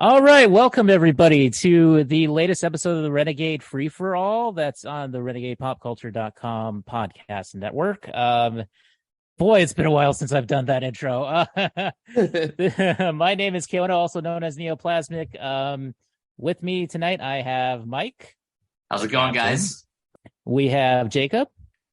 All right, welcome everybody to the latest episode of the Renegade Free for All. That's on the renegadepopculture.com podcast network. Boy, it's been a while since I've done that intro. My name is Keona, also known as Neoplasmic. With me tonight, I have Mike. How's it going, guys? We have Jacob.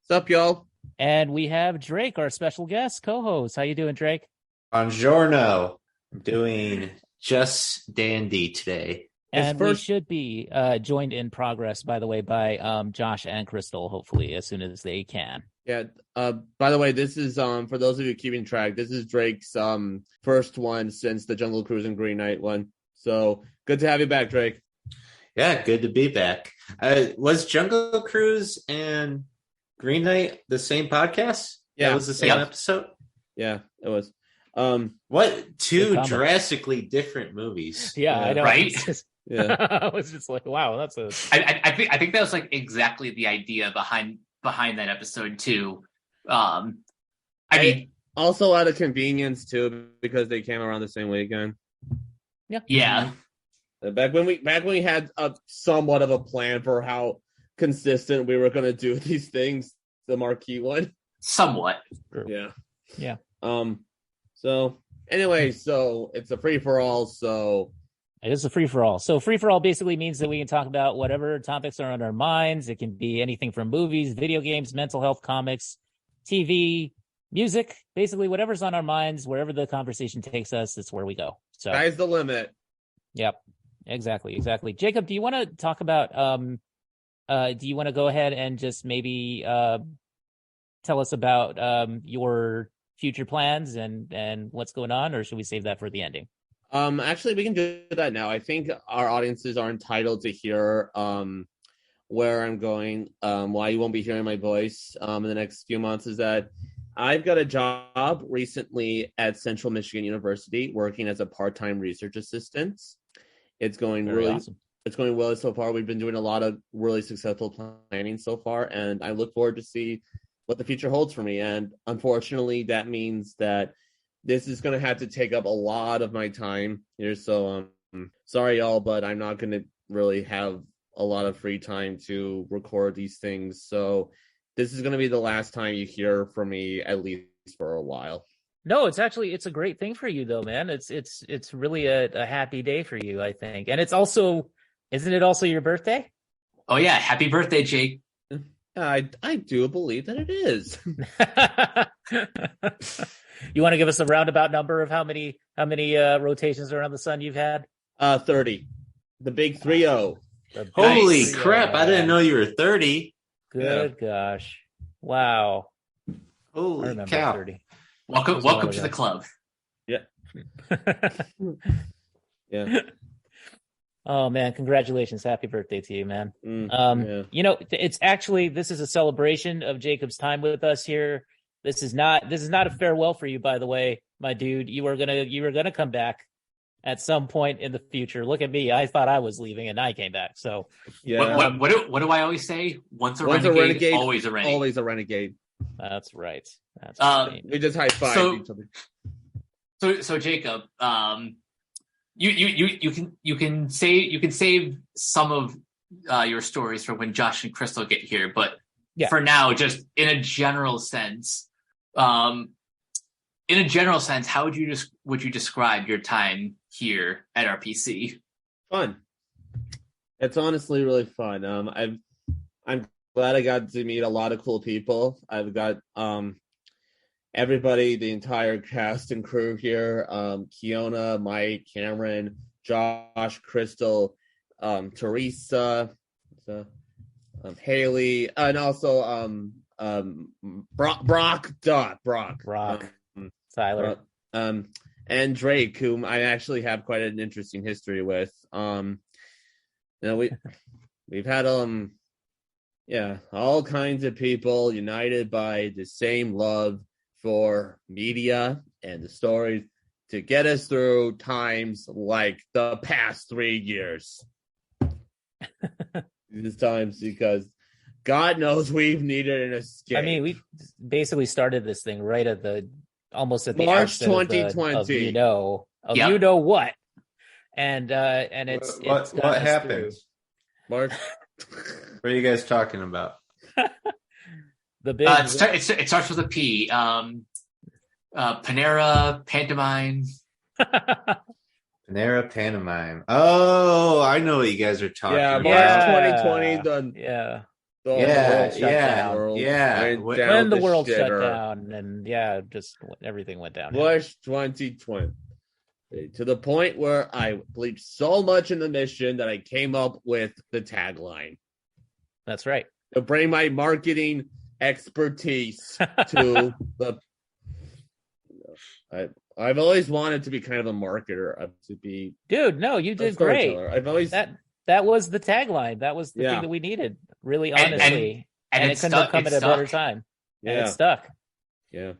What's up, y'all? And we have Drake, our special guest co-host. How you doing, Drake? Buongiorno. I'm doing just dandy today. And we should be joined in progress, by the way, by Josh and Crystal, hopefully, as soon as they can. Yeah. By the way, this is for those of you keeping track, this is Drake's first one since the Jungle Cruise and Green Knight one. So good to have you back, Drake. Yeah, good to be back. Was Jungle Cruise and Green Knight the same podcast? Yeah, that was the same episode. Yeah, it was. What two drastically different movies? Yeah, I know. Right? Yeah, I was just like, wow, that's a. I think that was like exactly the idea behind that episode too. I mean, also out of convenience too, because they came around the same weekend. Yeah. Back when we had a somewhat of a plan for how consistent we were going to do these things, the marquee one. Somewhat. Yeah. So anyway, so it's a free for all. So it is a free for all. So free for all basically means that we can talk about whatever topics are on our minds. It can be anything from movies, video games, mental health, comics, TV, music, basically whatever's on our minds, wherever the conversation takes us, that's where we go. So sky's the limit. Yep. Exactly. Jacob, do you want to talk about do you want to go ahead and just maybe tell us about your future plans and what's going on, or should we save that for the ending? Actually, we can do that now. I think our audiences are entitled to hear where I'm going. Why you won't be hearing my voice in the next few months is that I've got a job recently at Central Michigan University working as a part-time research assistant. It's going really awesome. It's going well so far. We've been doing a lot of really successful planning so far, and I look forward to see what the future holds for me. And unfortunately, that means that this is going to have to take up a lot of my time here. So sorry, y'all, but I'm not going to really have a lot of free time to record these things. So this is going to be the last time you hear from me, at least for a while. No, it's a great thing for you though, man. It's really a happy day for you, I think. And it's also, isn't it also your birthday? Oh yeah, happy birthday, Jake. I do believe that it is. You want to give us a roundabout number of how many rotations around the sun you've had? 30. The big 3-0. Holy crap, I didn't know you were 30. Good gosh. Wow. Holy cow. 30. Welcome to the club. Yeah. Yeah. Oh man, congratulations. Happy birthday to you, man. Yeah. You know, it's actually, this is a celebration of Jacob's time with us here. This is not a farewell for you, by the way, my dude. You were gonna come back at some point in the future. Look at me. I thought I was leaving and I came back. So yeah. What do I always say? Once a renegade, always a renegade. Always a renegade. That's right. That's right. We just high five each other. So Jacob, you can save some of your stories for when Josh and Crystal get here, but for now, just in a general sense, how would you describe your time here at RPC? Fun. It's honestly really fun. I'm glad I got to meet a lot of cool people. I've got everybody, the entire cast and crew here, Keona, Mike, Cameron, Josh, Crystal, Teresa, Haley, and also Brock, Tyler, and Drake, whom I actually have quite an interesting history with. We've had all kinds of people united by the same love for media and the stories to get us through times like the past 3 years. These times, because God knows we've needed an escape. I mean, we basically started this thing right at almost at the March outset 2020. of you know what. and it's what happened? Mark, What are you guys talking about? The big. It starts with a P. Panera, pantomime. Panera Pantomime. Oh, I know what you guys are talking yeah, about. March 2020. Done. Yeah. The world shut down. When the world shut down, and just everything went down. March 2020. To the point where I believed so much in the mission that I came up with the tagline. That's right. To bring my marketing expertise to the. I've always wanted to be kind of a marketer. To be, dude. No, you did great. I've always that was the tagline. That was the thing that we needed. Really, honestly, and it couldn't have come at a better time. Yeah, and it stuck. Yeah.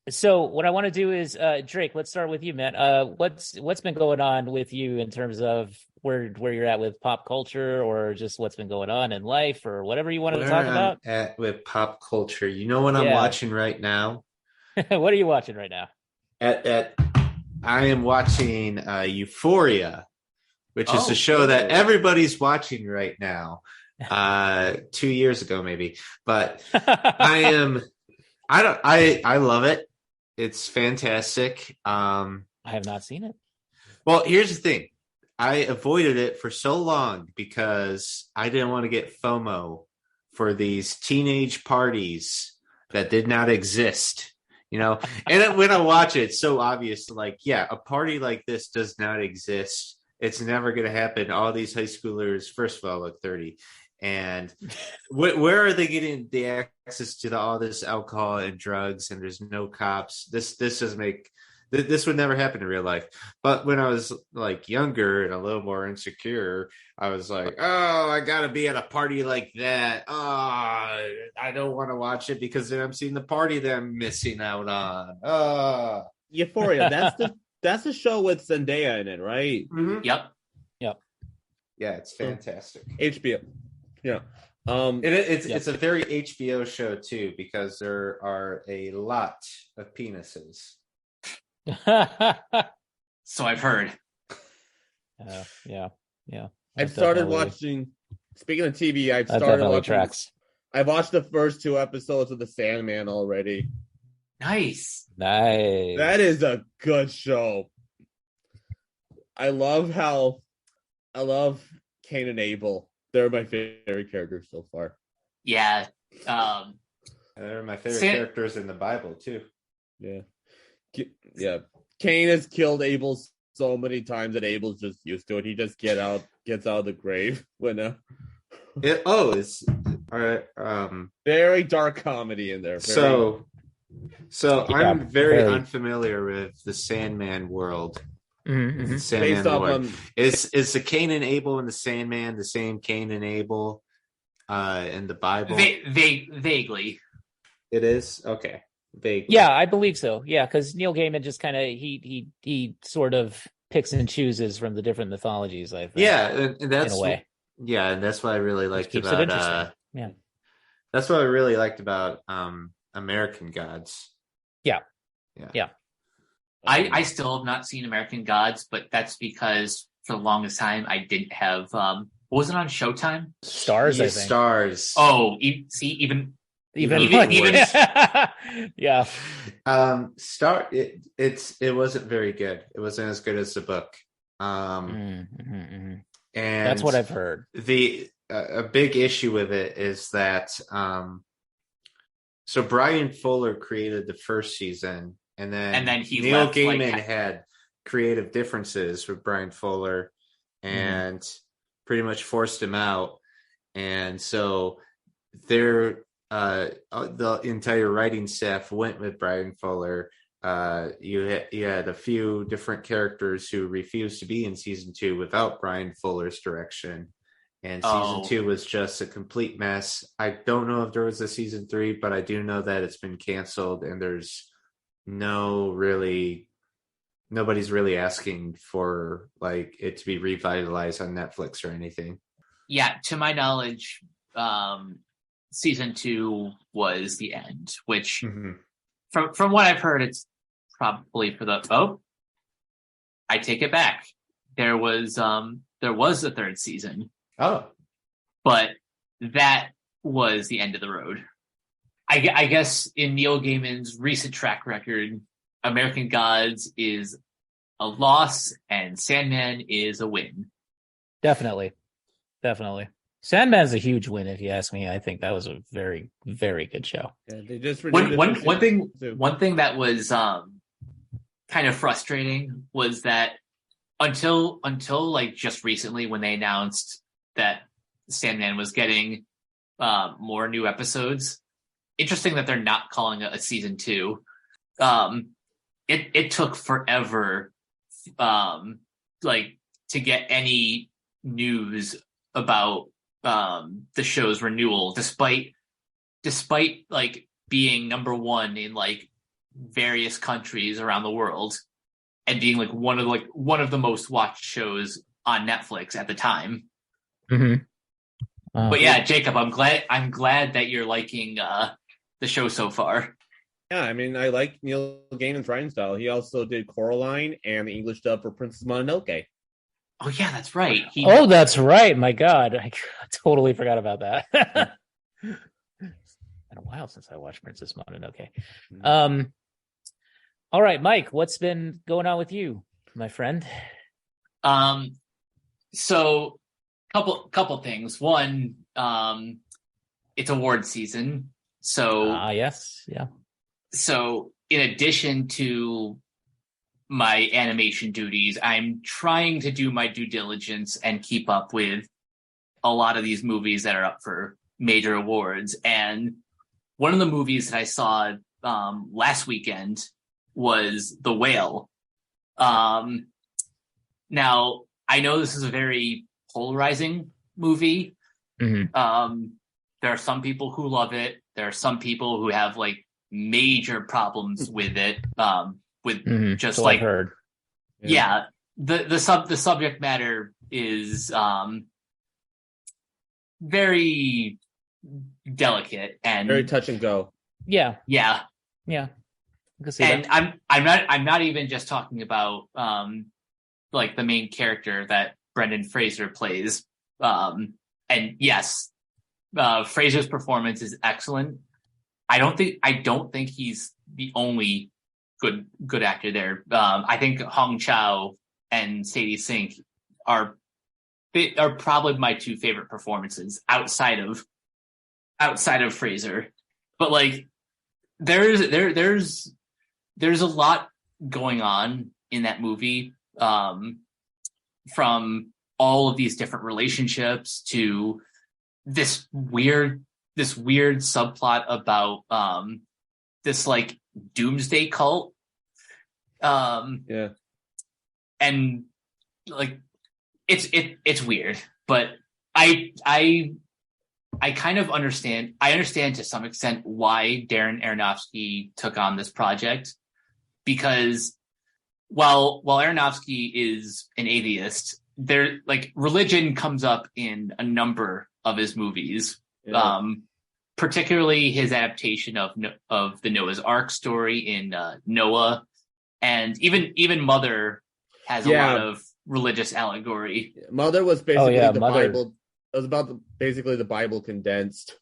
So what I want to do is, Drake, let's start with you, man. What's been going on with you in terms of where you're at with pop culture, or just what's been going on in life, or whatever you wanted to talk about? With pop culture, you know what I'm watching right now? What are you watching right now? I am watching Euphoria, which is a show that everybody's watching right now. 2 years ago, maybe, but I love it. It's fantastic. I have not seen it. Well, here's the thing. I avoided it for so long because I didn't want to get FOMO for these teenage parties that did not exist, And then when I watch it, it's so obvious, a party like this does not exist. It's never going to happen. All these high schoolers, first of all, look 30. And where are they getting the access to all this alcohol and drugs? And there's no cops. This doesn't make this would never happen in real life. But when I was younger and a little more insecure, I was like, oh, I gotta be at a party like that. Oh, I don't want to watch it because then I'm seeing the party that I'm missing out on. Euphoria. That's the show with Zendaya in it, right? Mm-hmm. Yep. Yeah, it's fantastic. HBO. Yeah. It's a very HBO show too, because there are a lot of penises. So I've heard. Yeah. I've started watching. Speaking of TV, I've started watching. Tracks. I've watched the first 2 episodes of The Sandman already. Nice. That is a good show. I love Cain and Abel. They're my favorite characters so far. Yeah. They're my favorite characters in the Bible too. Yeah. Cain has killed Abel so many times that Abel's just used to it. He just gets out of the grave when it's very dark comedy in there. So I'm very unfamiliar with the Sandman world. Mm-hmm. Sandman Lord. Is the Cain and Abel and the Sandman the same Cain and Abel in the Bible? Vaguely. It is? Okay. Vaguely. Yeah, I believe so. Yeah, because Neil Gaiman just kind of he sort of picks and chooses from the different mythologies, I think. Yeah, and that's in a way. Yeah, and that's what I really liked keeps about it interesting. That's what I really liked about American Gods. Yeah. I still have not seen American Gods, but that's because for the longest time I didn't have was it on Showtime? Stars, I think. Stars. Oh, even yeah. It wasn't very good. It wasn't as good as the book. And that's what I've heard. A big issue with it is that so Brian Fuller created the first season, and then Neil Gaiman had creative differences with Brian Fuller and pretty much forced him out. And so the entire writing staff went with Brian Fuller. You had a few different characters who refused to be in season 2 without Brian Fuller's direction. And season 2 was just a complete mess. I don't know if there was a season 3, but I do know that it's been canceled, and there's nobody's really asking for it to be revitalized on Netflix or anything. Yeah, to my knowledge, season 2 was the end, which from what I've heard, it's probably for the I take it back. There was a third season. Oh, but that was the end of the road. I guess in Neil Gaiman's recent track record, American Gods is a loss and Sandman is a win. Definitely. Sandman's a huge win, if you ask me. I think that was a very, very good show. Yeah, they just one thing that was kind of frustrating was that until like just recently when they announced that Sandman was getting more new episodes. Interesting that they're not calling it a season 2. It took forever like to get any news about the show's renewal, despite like being number 1 in like various countries around the world and being like one of the most watched shows on Netflix at the time. Mm-hmm. But yeah, Jacob, I'm glad that you're liking the show so far. Yeah, I mean, I like Neil Gaiman's writing style. He also did Coraline and the English dub for Princess Mononoke. Oh yeah, that's right. That's right. My God, I totally forgot about that. Been a while since I watched Princess Mononoke. All right, Mike, what's been going on with you, my friend? So couple things. One, it's award season. So yes, yeah. So in addition to my animation duties, I'm trying to do my due diligence and keep up with a lot of these movies that are up for major awards. And one of the movies that I saw last weekend was The Whale. Now, I know this is a very polarizing movie. Mm-hmm. There are some people who love it. There are some people who have like major problems with it. Just so like I've heard. Yeah. The subject matter is very delicate and very touch and go. Yeah. Yeah. And I'm not even just talking about like the main character that Brendan Fraser plays. And yes, Fraser's performance is excellent. I don't think he's the only good actor there. I think Hong Chow and Sadie Sink are probably my 2 favorite performances outside of Fraser. But like there's a lot going on in that movie, from all of these different relationships to this weird subplot about this like doomsday cult. Yeah. And like it's weird, but I kind of understand. I understand to some extent why Darren Aronofsky took on this project, because while Aronofsky is an atheist, there like religion comes up in a number of his movies. Yeah. Particularly his adaptation of the Noah's Ark story in Noah, and even Mother has a lot of religious allegory. Mother was basically the Bible. It was about basically the Bible condensed.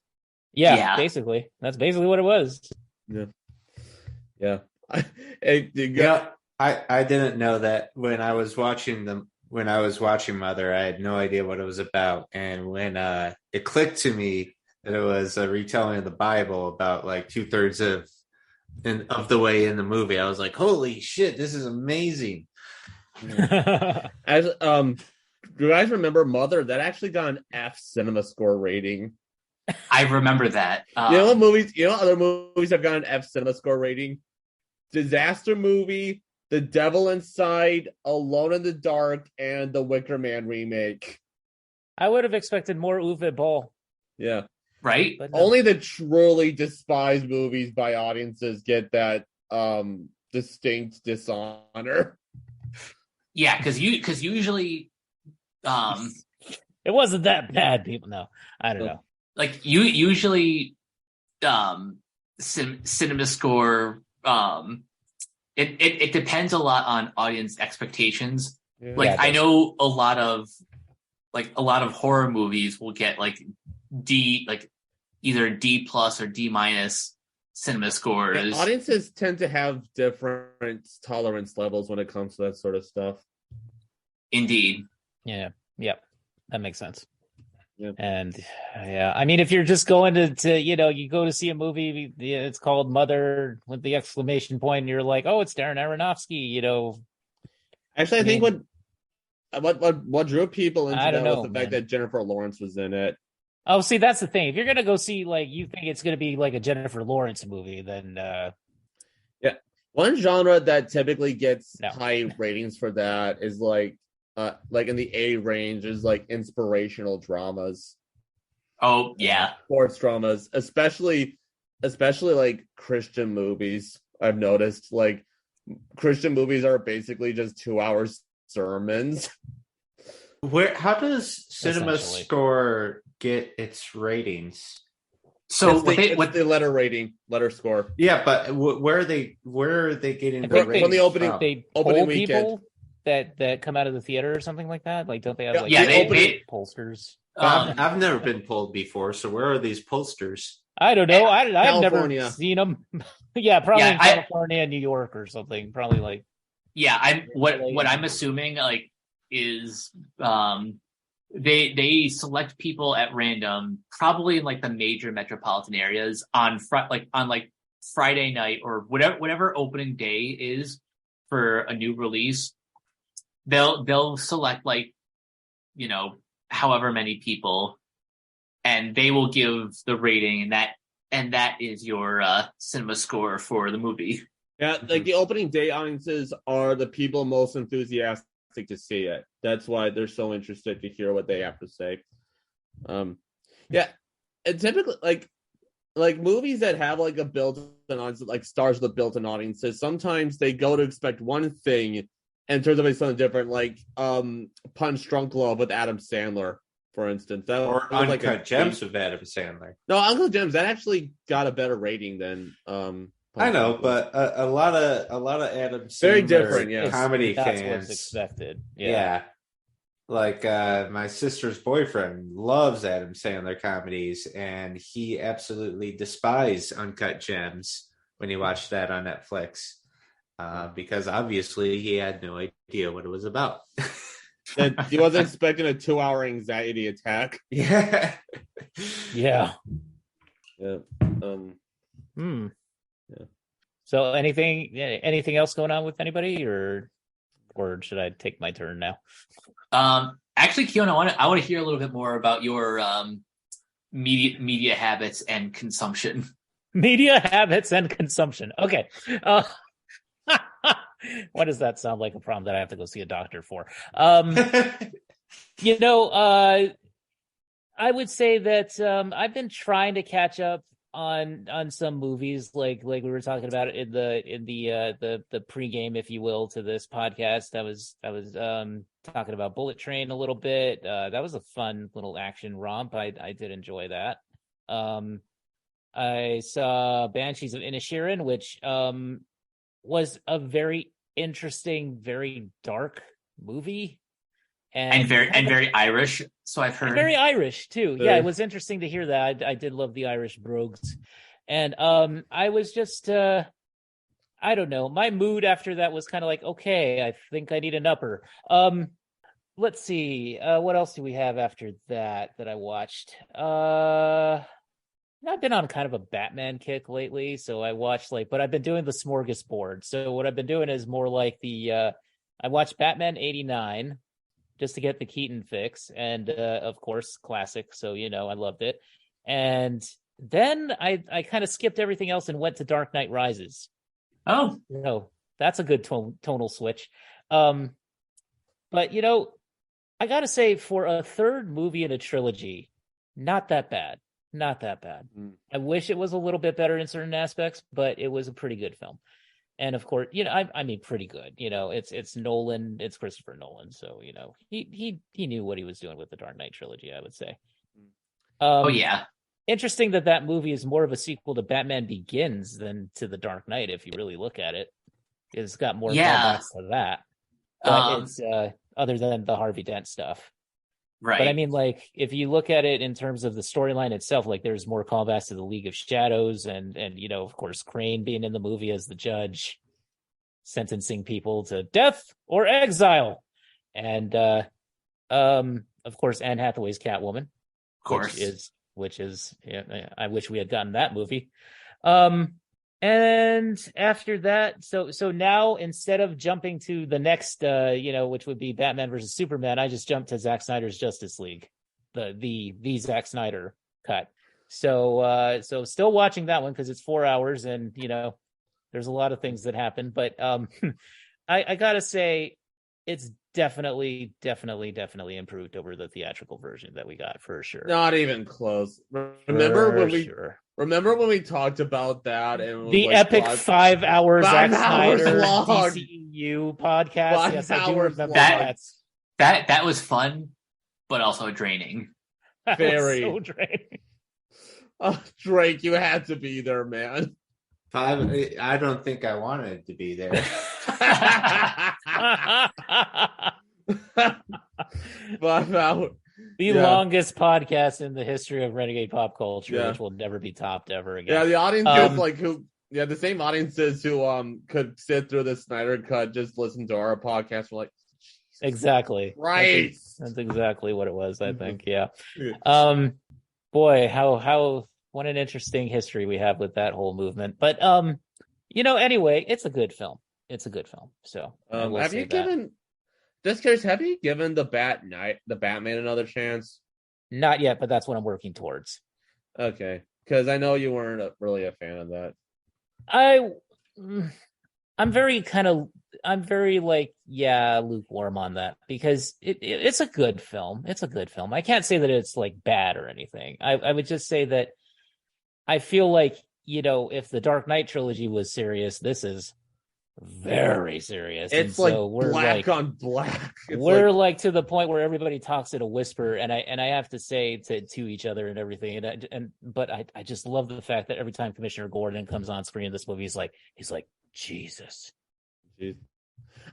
Yeah, basically. That's basically what it was. Yeah. I didn't know that when I was watching Mother, I had no idea what it was about. And when it clicked to me that it was a retelling of the Bible about like 2/3 of the way in the movie, I was like, holy shit, this is amazing. As do you guys remember Mother? That actually got an F cinema score rating. I remember that. You know what movies? You know what other movies have got an F cinema score rating? Disaster Movie, The Devil Inside, Alone in the Dark, and the Wicker Man remake. I would have expected more Uwe Boll. Yeah. Right? But no. Only the truly despised movies by audiences get that distinct dishonor. Yeah, because usually it wasn't that bad, people. No, I don't know. Like usually cinema score it depends a lot on audience expectations. Yeah. Like, Yeah, it I does. know a lot of horror movies will get like either D plus or D minus cinema Yeah, scores. audiences tend to have different tolerance levels when it comes to that sort of stuff. Indeed. Yeah. Yep. That makes sense. Yep. And yeah, I mean, if you're just going to you go to see a movie, it's called Mother with the exclamation point, and you're like, oh, it's Darren Aronofsky, Actually, I think mean- what drew people into I don't that was know, the fact man. that Jennifer Lawrence was in it. Oh, see, that's the thing. If you're gonna go see, like, you think it's gonna be like a Jennifer Lawrence movie, then One genre that typically gets No. high ratings for that is like in the A range is like inspirational dramas, Oh yeah. sports dramas, especially like Christian movies. I've noticed like Christian movies are basically just 2 hours sermons. How does Cinema Essentially. Score get its ratings? So It's the letter score. Yeah, but where are they getting I the think From ratings the opening- from? they Opening poll weekend. people that come out of the theater or something like that. Like, don't they have Yeah, like yeah, they pollsters? I've never been polled before, so where are these pollsters? I don't know. I've never California. seen them. Yeah, probably Yeah, in California, New York, or something. Probably like yeah, what I'm assuming like is they select people at random, probably in like the major metropolitan areas on Friday night or whatever opening day is for a new release. They'll select like, however many people, and they will give the rating, and that is your cinema score for the movie. Yeah, like the opening day audiences are the people most enthusiastic to see it. That's why they're so interested to hear what they have to say. Yeah, and typically like movies that have like a built-in audience, like stars with built-in audiences, sometimes they go to expect one thing and it turns out to be something different. Like Punch Drunk Love with Adam Sandler, for instance. That Or was like Uncut Gems with Adam Sandler. No, Uncle Jim's that actually got a better rating than I know, but a lot of Adam Sandler Very different, yeah. comedy that's fans. what's expected. Yeah. Like my sister's boyfriend loves Adam Sandler comedies, and he absolutely despised Uncut Gems when he watched that on Netflix, because obviously he had no idea what it was about. that he wasn't expecting a 2-hour anxiety attack. Yeah. Yeah. Yeah. Hmm. Yeah. So anything else going on with anybody, or should I take my turn now? Actually, Keon, I want to hear a little bit more about your media habits and consumption. Media habits and consumption. Okay. Why does that sound like a problem that I have to go see a doctor for? I would say that I've been trying to catch up on some movies, like we were talking about in the pregame, if you will, to this podcast. I was talking about Bullet Train a little bit. That was a fun little action romp. I did enjoy that. I saw Banshees of Inisherin, which was a very interesting, very dark movie. And very Irish, so I've heard. Very Irish too. Very. Yeah, it was interesting to hear that. I did love the Irish brogues, and I was just I don't know. My mood after that was kind of like, okay, I think I need an upper. Let's see, what else do we have after that I watched? I've been on kind of a Batman kick lately, so I watched but I've been doing the smorgasbord. So what I've been doing is more like I watched Batman 89. Just to get the Keaton fix, and of course, classic. So I loved it. And then I kind of skipped everything else and went to Dark Knight Rises. Oh, that's a good tonal switch. But I gotta say, for a third movie in a trilogy, not that bad. Not that bad. I wish it was a little bit better in certain aspects, but it was a pretty good film. And of course, I mean, pretty good. It's Nolan, it's Christopher Nolan, so he knew what he was doing with the Dark Knight trilogy, I would say. oh yeah. Interesting that movie is more of a sequel to Batman Begins than to The Dark Knight, if you really look at it. It's got more Yeah. callbacks to that. But it's other than the Harvey Dent stuff. Right. But I mean, like, if you look at it in terms of the storyline itself, like there's more callbacks to the League of Shadows and of course, Crane being in the movie as the judge, sentencing people to death or exile. And of course, Anne Hathaway's Catwoman. Of course. Which is I wish we had gotten that movie. And after that, so now instead of jumping to the next, which would be Batman versus Superman, I just jumped to Zack Snyder's Justice League, the Zack Snyder cut. So still watching that one because it's 4 hours, and there's a lot of things that happen. But I gotta say, it's definitely improved over the theatrical version that we got for sure. Not even close. Remember when we talked about that and the epic 5 hour Zack Snyder long. DCEU podcast? Yes, I do remember that was fun, but also draining. Very so draining. Drake, you had to be there, man. 5. I don't think I wanted to be there. 5 hours. The longest podcast in the history of Renegade Pop Culture, which will never be topped ever again. Yeah, the audiences the same audiences who could sit through the Snyder Cut, just listen to our podcast, were like, exactly. Right. That's exactly what it was, I think. Yeah. Boy, how what an interesting history we have with that whole movement. But anyway, it's a good film. So have you given the Batman another chance? Not yet, but that's what I'm working towards. Okay, because I know you weren't really a fan of that. I'm very lukewarm on that because it's a good film. It's a good film. I can't say that it's like bad or anything. I would just say that I feel like, if the Dark Knight trilogy was serious, this is very serious. It's like black on black. We're like to the point where everybody talks in a whisper, and I have to say to each other and everything. But I just love the fact that every time Commissioner Gordon comes on screen in this movie, he's like Jesus.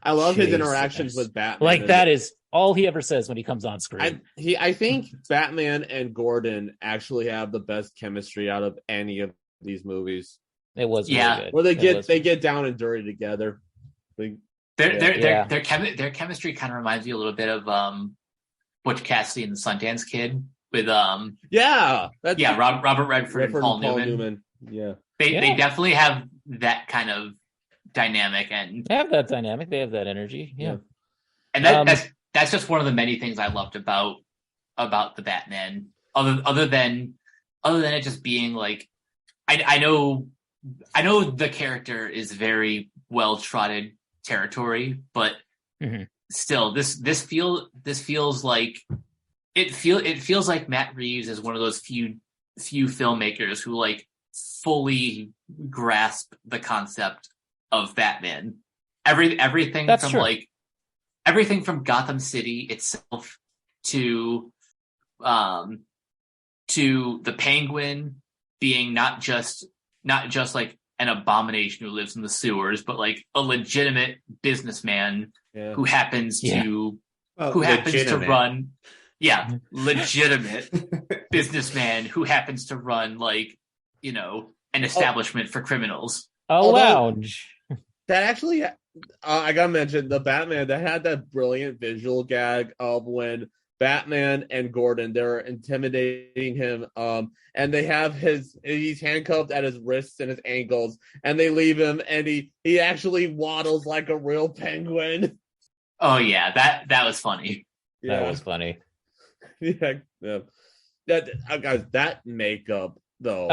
I love his interactions with Batman. Like that is all he ever says when he comes on screen. I think Batman and Gordon actually have the best chemistry out of any of these movies. It was really good. Where they get down and dirty together. Their chemistry kind of reminds me a little bit of Butch Cassidy and the Sundance Kid with Robert Redford and Paul Newman. Yeah. They definitely have that kind of dynamic, and they have that dynamic. They have that energy. Yeah. And that's just one of the many things I loved about the Batman. Other than it just being like, I know the character is very well trodden territory, but still, this feels like Matt Reeves is one of those few filmmakers who like fully grasp the concept of Batman. Everything That's from true. like everything from Gotham City itself to the Penguin being not just like an abomination who lives in the sewers, but like a legitimate businessman who happens to run legitimate businessman who happens to run like an establishment for criminals. Lounge. That actually, I gotta mention the Batman that had that brilliant visual gag of when Batman and Gordon, they're intimidating him, and they have he's handcuffed at his wrists and his ankles, and they leave him, and he actually waddles like a real penguin. Oh yeah, that was funny. That was funny. Yeah. Guys, that makeup though,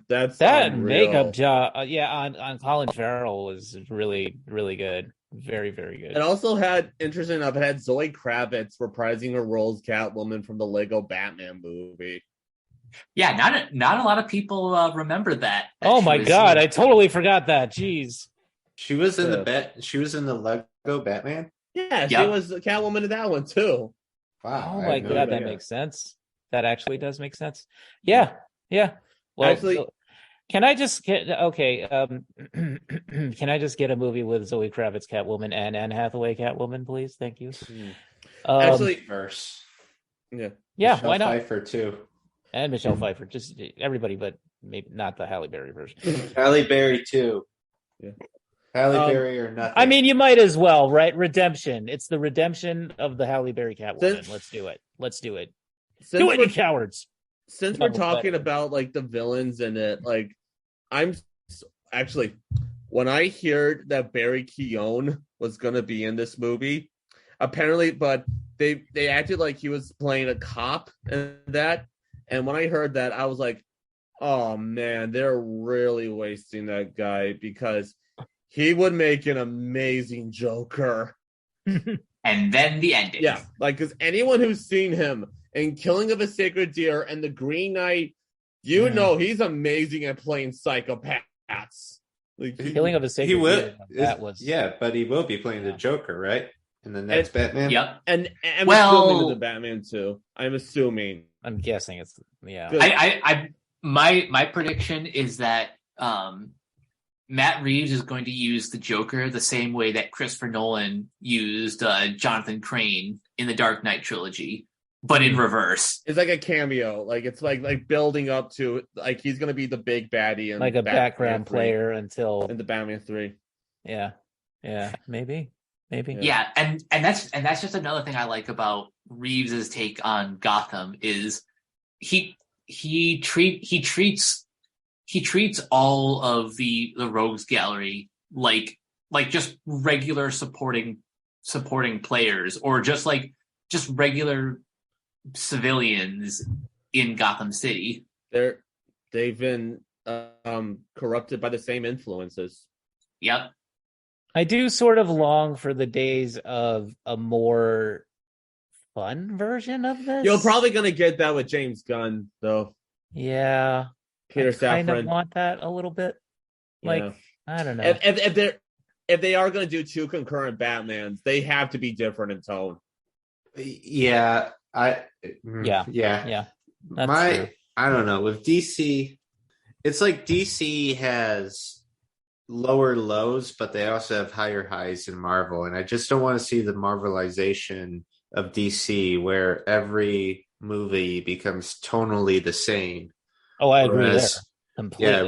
that's that unreal. makeup job. On Colin Farrell was really, really good. Very, very good. It also had, interesting enough, it had Zoe Kravitz reprising her role as Catwoman from the Lego Batman movie. Yeah, not a lot of people remember that. Oh my god, I totally forgot that. Jeez. She was in the Lego Batman? Yeah, she was Catwoman in that one too. Wow. Oh my god, that makes sense. That actually does make sense. Yeah. Well, actually, Can I just get can I just get a movie with Zoe Kravitz Catwoman and Anne Hathaway Catwoman, please? Thank you. Actually, Verse. yeah. Yeah, Michelle why not? Pfeiffer too. And Michelle Pfeiffer, just everybody, but maybe not the Halle Berry version. Halle Berry too. Yeah. Halle Berry or nothing. I mean, you might as well, right? Redemption. It's the redemption of the Halle Berry Catwoman. Let's do it. Do it, you cowards. Since we're talking about like the villains in it, like actually, when I heard that Barry Keoghan was gonna be in this movie, apparently, but they acted like he was playing a cop and that. And when I heard that, I was like, oh man, they're really wasting that guy because he would make an amazing Joker. And then the ending. Yeah, like, because anyone who's seen him in Killing of a Sacred Deer and The Green Knight, you know he's amazing at playing psychopaths. Like, Killing of a Sacred Deer. That was but he will be playing the Joker, right? In the next Batman. Yep. And I'm assuming the Batman too. I'm assuming. I'm guessing it's My prediction is that Matt Reeves is going to use the Joker the same way that Christopher Nolan used Jonathan Crane in the Dark Knight trilogy, but in reverse. It's like a cameo. Like it's like building up to like he's gonna be the big baddie and like a background player until in the Batman 3. Yeah. Maybe. Yeah, and that's just another thing I like about Reeves' take on Gotham is he treats all of the rogues gallery like just regular supporting players or just regular civilians in Gotham City. They've been corrupted by the same influences. Yep. I do sort of long for the days of a more fun version of this. You're probably gonna get that with James Gunn, though. Yeah, Peter Safran. I kind of want that a little bit. Like, I don't know. If they are gonna do two concurrent Batmans, they have to be different in tone. Yeah. That's true. I don't know. With DC, it's like DC has lower lows, but they also have higher highs in Marvel. And I just don't want to see the Marvelization of DC where every movie becomes tonally the same. Oh, I agree there. Completely. Yeah,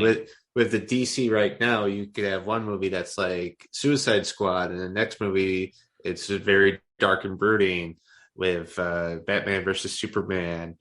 with the DC right now, you could have one movie that's like Suicide Squad, and the next movie it's very dark and brooding with Batman versus Superman.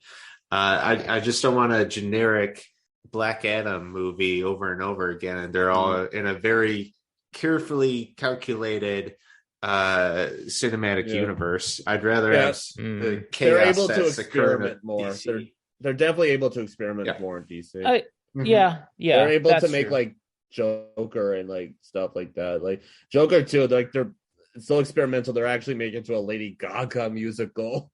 I just don't want a generic Black Adam movie over and over again, and they're all in a very carefully calculated cinematic universe. I'd rather have the chaos. They're able to that's experiment more. DC. They're definitely able to experiment more in DC. Yeah. They're able to make true. like Joker and like stuff like that. Like Joker too. Like they're so experimental. They're actually making it to a Lady Gaga musical.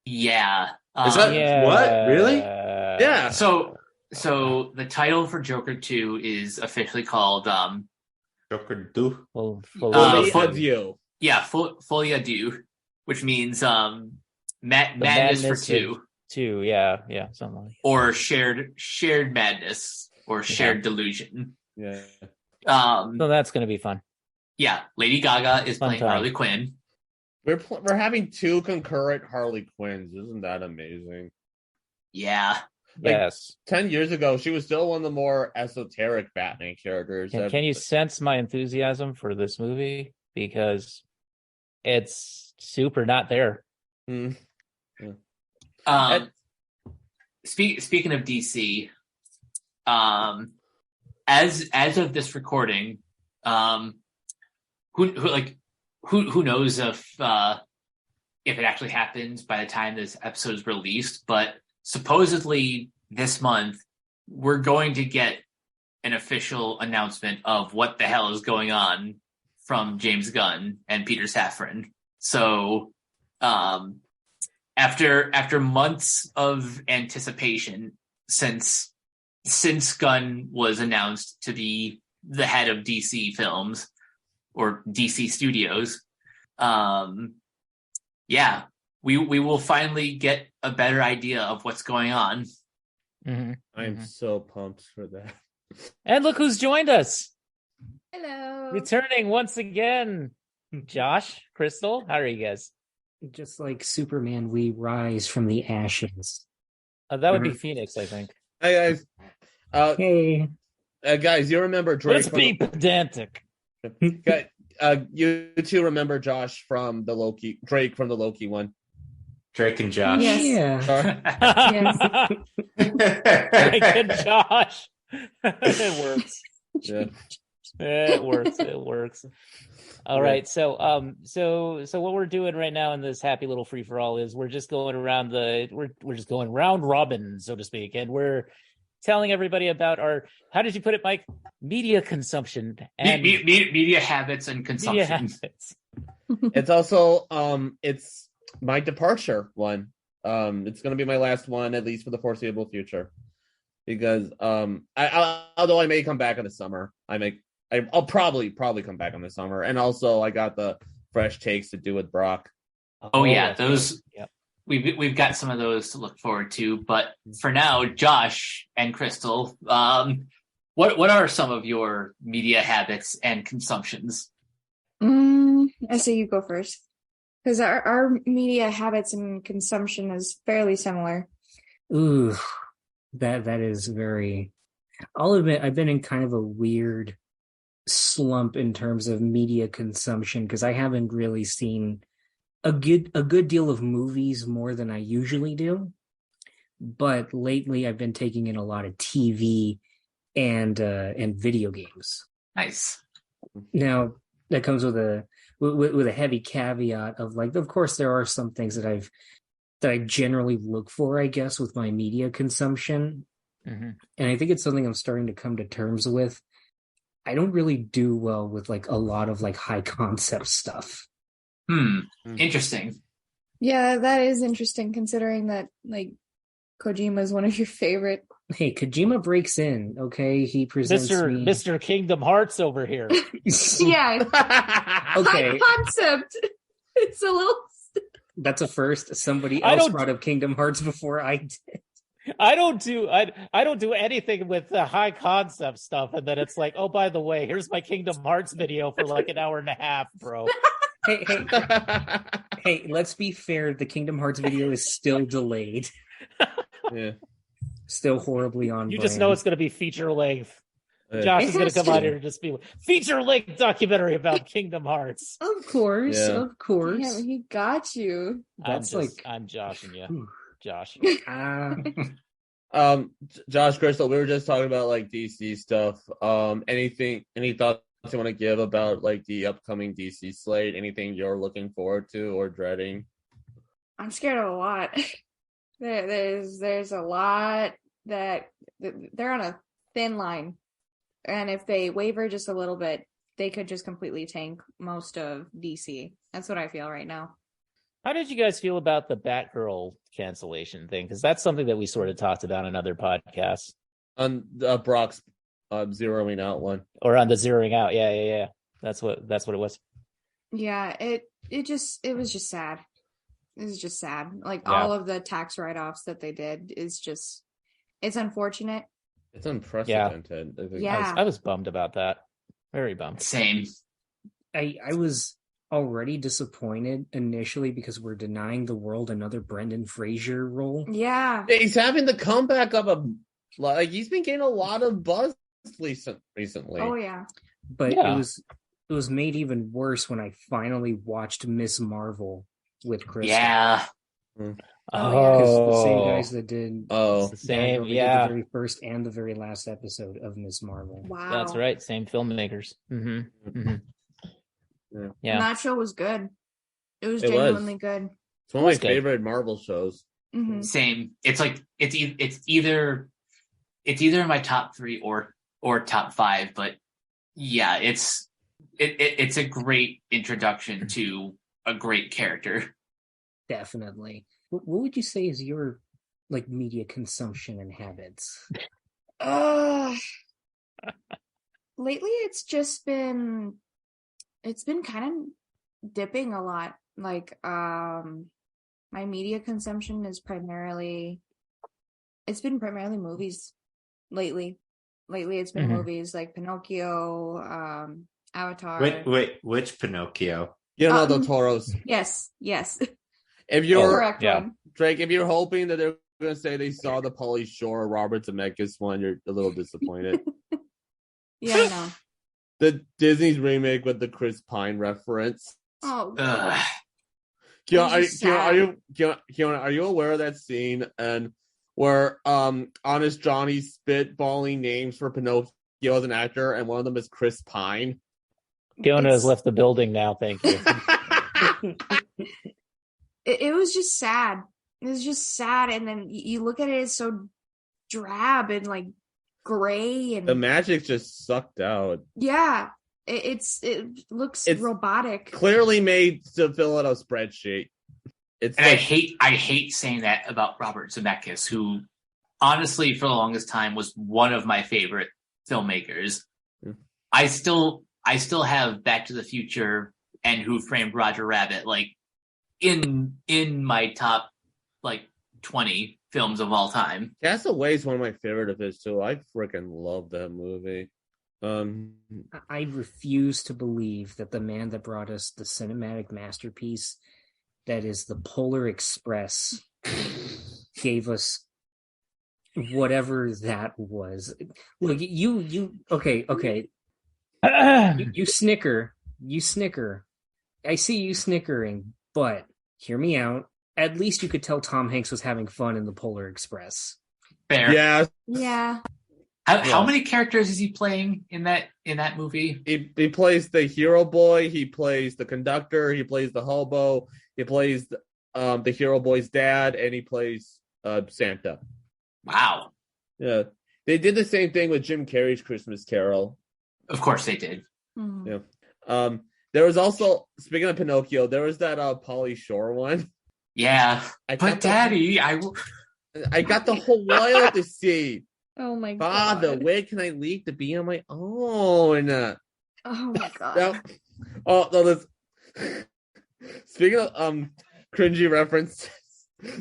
Yeah. Is that what? Really? Yeah. So the title for Joker 2 is officially called Joker 2. Folie Folie à Deux, which means madness for two. Two, yeah, something like that. Or shared madness or shared delusion. Yeah. So that's going to be fun. Yeah, Lady Gaga is playing time. Harley Quinn. We're having two concurrent Harley Quinns. Isn't that amazing? Yeah. Yes. 10 years ago, she was still one of the more esoteric Batman characters. Can you sense my enthusiasm for this movie? Because it's super not there. Speaking of DC, as of this recording, who knows if it actually happens by the time this episode is released, but supposedly this month we're going to get an official announcement of what the hell is going on from James Gunn and Peter Safran. So after months of anticipation since Gunn was announced to be the head of DC Films or DC Studios, we will finally get a better idea of what's going on. I'm so pumped for that. And look who's joined us. Hello. Returning once again. Josh, Crystal, how are you guys? Just like Superman, we rise from the ashes. That would be Phoenix, I think. Hey guys, Hey, guys, you remember Drake? Let's be pedantic. You two remember Josh from the Loki? Drake from the Loki one. Drake and Josh. Yes. yeah. Sorry. Drake and Josh. It works. Yeah. It works. All right. So what we're doing right now in this happy little free for all is we're just going around we're just going round robin, so to speak, and we're telling everybody about our, how did you put it, Mike? Media consumption and media habits and consumption. media habits. It's also it's my departure one. It's gonna be my last one, at least for the foreseeable future. Because although I may come back in the summer, I'll probably come back in the summer. And also I got the fresh takes to do with Brock. Oh yeah, that's those. right. Yep. We've got some of those to look forward to. But for now, Josh and Crystal, what are some of your media habits and consumptions? I say you go first. Because our media habits and consumption is fairly similar. Ooh, that is very. I'll admit, I've been in kind of a weird slump in terms of media consumption because I haven't really seen a good deal of movies more than I usually do. But lately, I've been taking in a lot of TV and video games. Nice. Now that comes with a heavy caveat of, like, of course there are some things that I generally look for, I guess, with my media consumption. Mm-hmm. And I think it's something I'm starting to come to terms with. I don't really do well with like a lot of like high concept stuff. Interesting. Yeah, that is interesting considering that like Kojima is one of your favorite. Hey, Kojima breaks in, okay? He presents me... Mr. Kingdom Hearts over here. Yeah. Okay. High concept. It's a little. That's a first. Somebody else brought up Kingdom Hearts before I did. I don't do anything with the high concept stuff, and then it's like, oh, by the way, here's my Kingdom Hearts video for like an hour and a half, bro. Hey, let's be fair. The Kingdom Hearts video is still delayed. Yeah. Still horribly on You brand. just know it's going to be feature length. Yeah. Josh It is going has to come to. out here and just be feature length documentary about Kingdom Hearts. Of course. Yeah. Of course. Yeah, he got you. That's I'm joshing you, Josh. Josh, Crystal, we were just talking about like DC stuff. Any thoughts you want to give about like the upcoming DC slate? Anything you're looking forward to or dreading? I'm scared of a lot. There's a lot that they're on a thin line, and if they waver just a little bit, they could just completely tank most of DC. That's what I feel right now. How did you guys feel about the Batgirl cancellation thing? Because that's something that we sort of talked about in other podcasts. On Brock's zeroing out one, Or on the zeroing out. Yeah. That's what it was. Yeah, it was just sad. It was just sad. Like Yeah. all of the tax write-offs that they did is just, it's unfortunate. it's unprecedented. Yeah. I was bummed about that. Very bummed. Same. I was already disappointed initially because we're denying the world another Brendan Fraser role. Yeah. He's having the comeback of a like he's been getting a lot of buzz recently. Oh yeah. But Yeah. it was made even worse when I finally watched Miss Marvel with Chris. Yeah. Because Oh, the same guys that did Oh, it's the same. Batgirl, they did Yeah, the very first and the very last episode of Miss Marvel. Wow. that's right. Same filmmakers. Mm-hmm. Yeah. Yeah. And that show was good. It was It was. genuinely good. it's one of my That's good. favorite Marvel shows. Hmm. Same. It's like it's either in my top 3 or top 5, but yeah, it's a great introduction to a great character. Definitely. What would you say is your like media consumption and habits? Lately it's been kind of dipping a lot. Like my media consumption is primarily movies lately. lately it's been Mhm. movies like Pinocchio, Avatar. Wait, which Pinocchio? Guillermo del Toro's. Yes. If The you're correct yeah. one. Drake, if you're hoping that they're going to say they saw the Pauly Shore Robert Zemeckis one, you're a little disappointed. Yeah, I know. The Disney's remake with the Chris Pine reference. Oh, God. Kiona, are you aware of that scene and where Honest Johnny's spitballing names for Pinocchio as an actor, and one of them is Chris Pine? Fiona has left the building now. Thank you. It was just sad. It was just sad, and then you look at it, it's so drab and like gray, and The magic just sucked out. yeah, it looks It's robotic. Clearly made to fill out a spreadsheet. It's And like, I hate saying that about Robert Zemeckis, who honestly for the longest time was one of my favorite filmmakers. Yeah. I still have Back to the Future and Who Framed Roger Rabbit like in my top like 20 films of all time. Castaway is one of my favorite of his too. I freaking love that movie. I refuse to believe that the man that brought us the cinematic masterpiece that is the Polar Express gave us whatever that was. Look, okay. You snicker. I see you snickering, but hear me out. At least you could tell Tom Hanks was having fun in the Polar Express. Fair. Yeah, Yeah. How many characters is he playing in that movie? he plays the hero boy. He plays the conductor. He plays the hobo. He plays the hero boy's dad, and he plays Santa. Wow. Yeah, they did the same thing with Jim Carrey's Christmas Carol. Of course they did. Mhm. Yeah. There was also, speaking of Pinocchio, there was that Pauly Shore one. Yeah. But Daddy, I got the whole while to see. Oh my Father, God. where can I leave to be on my own? Oh my God. Now, this. Speaking of cringy references,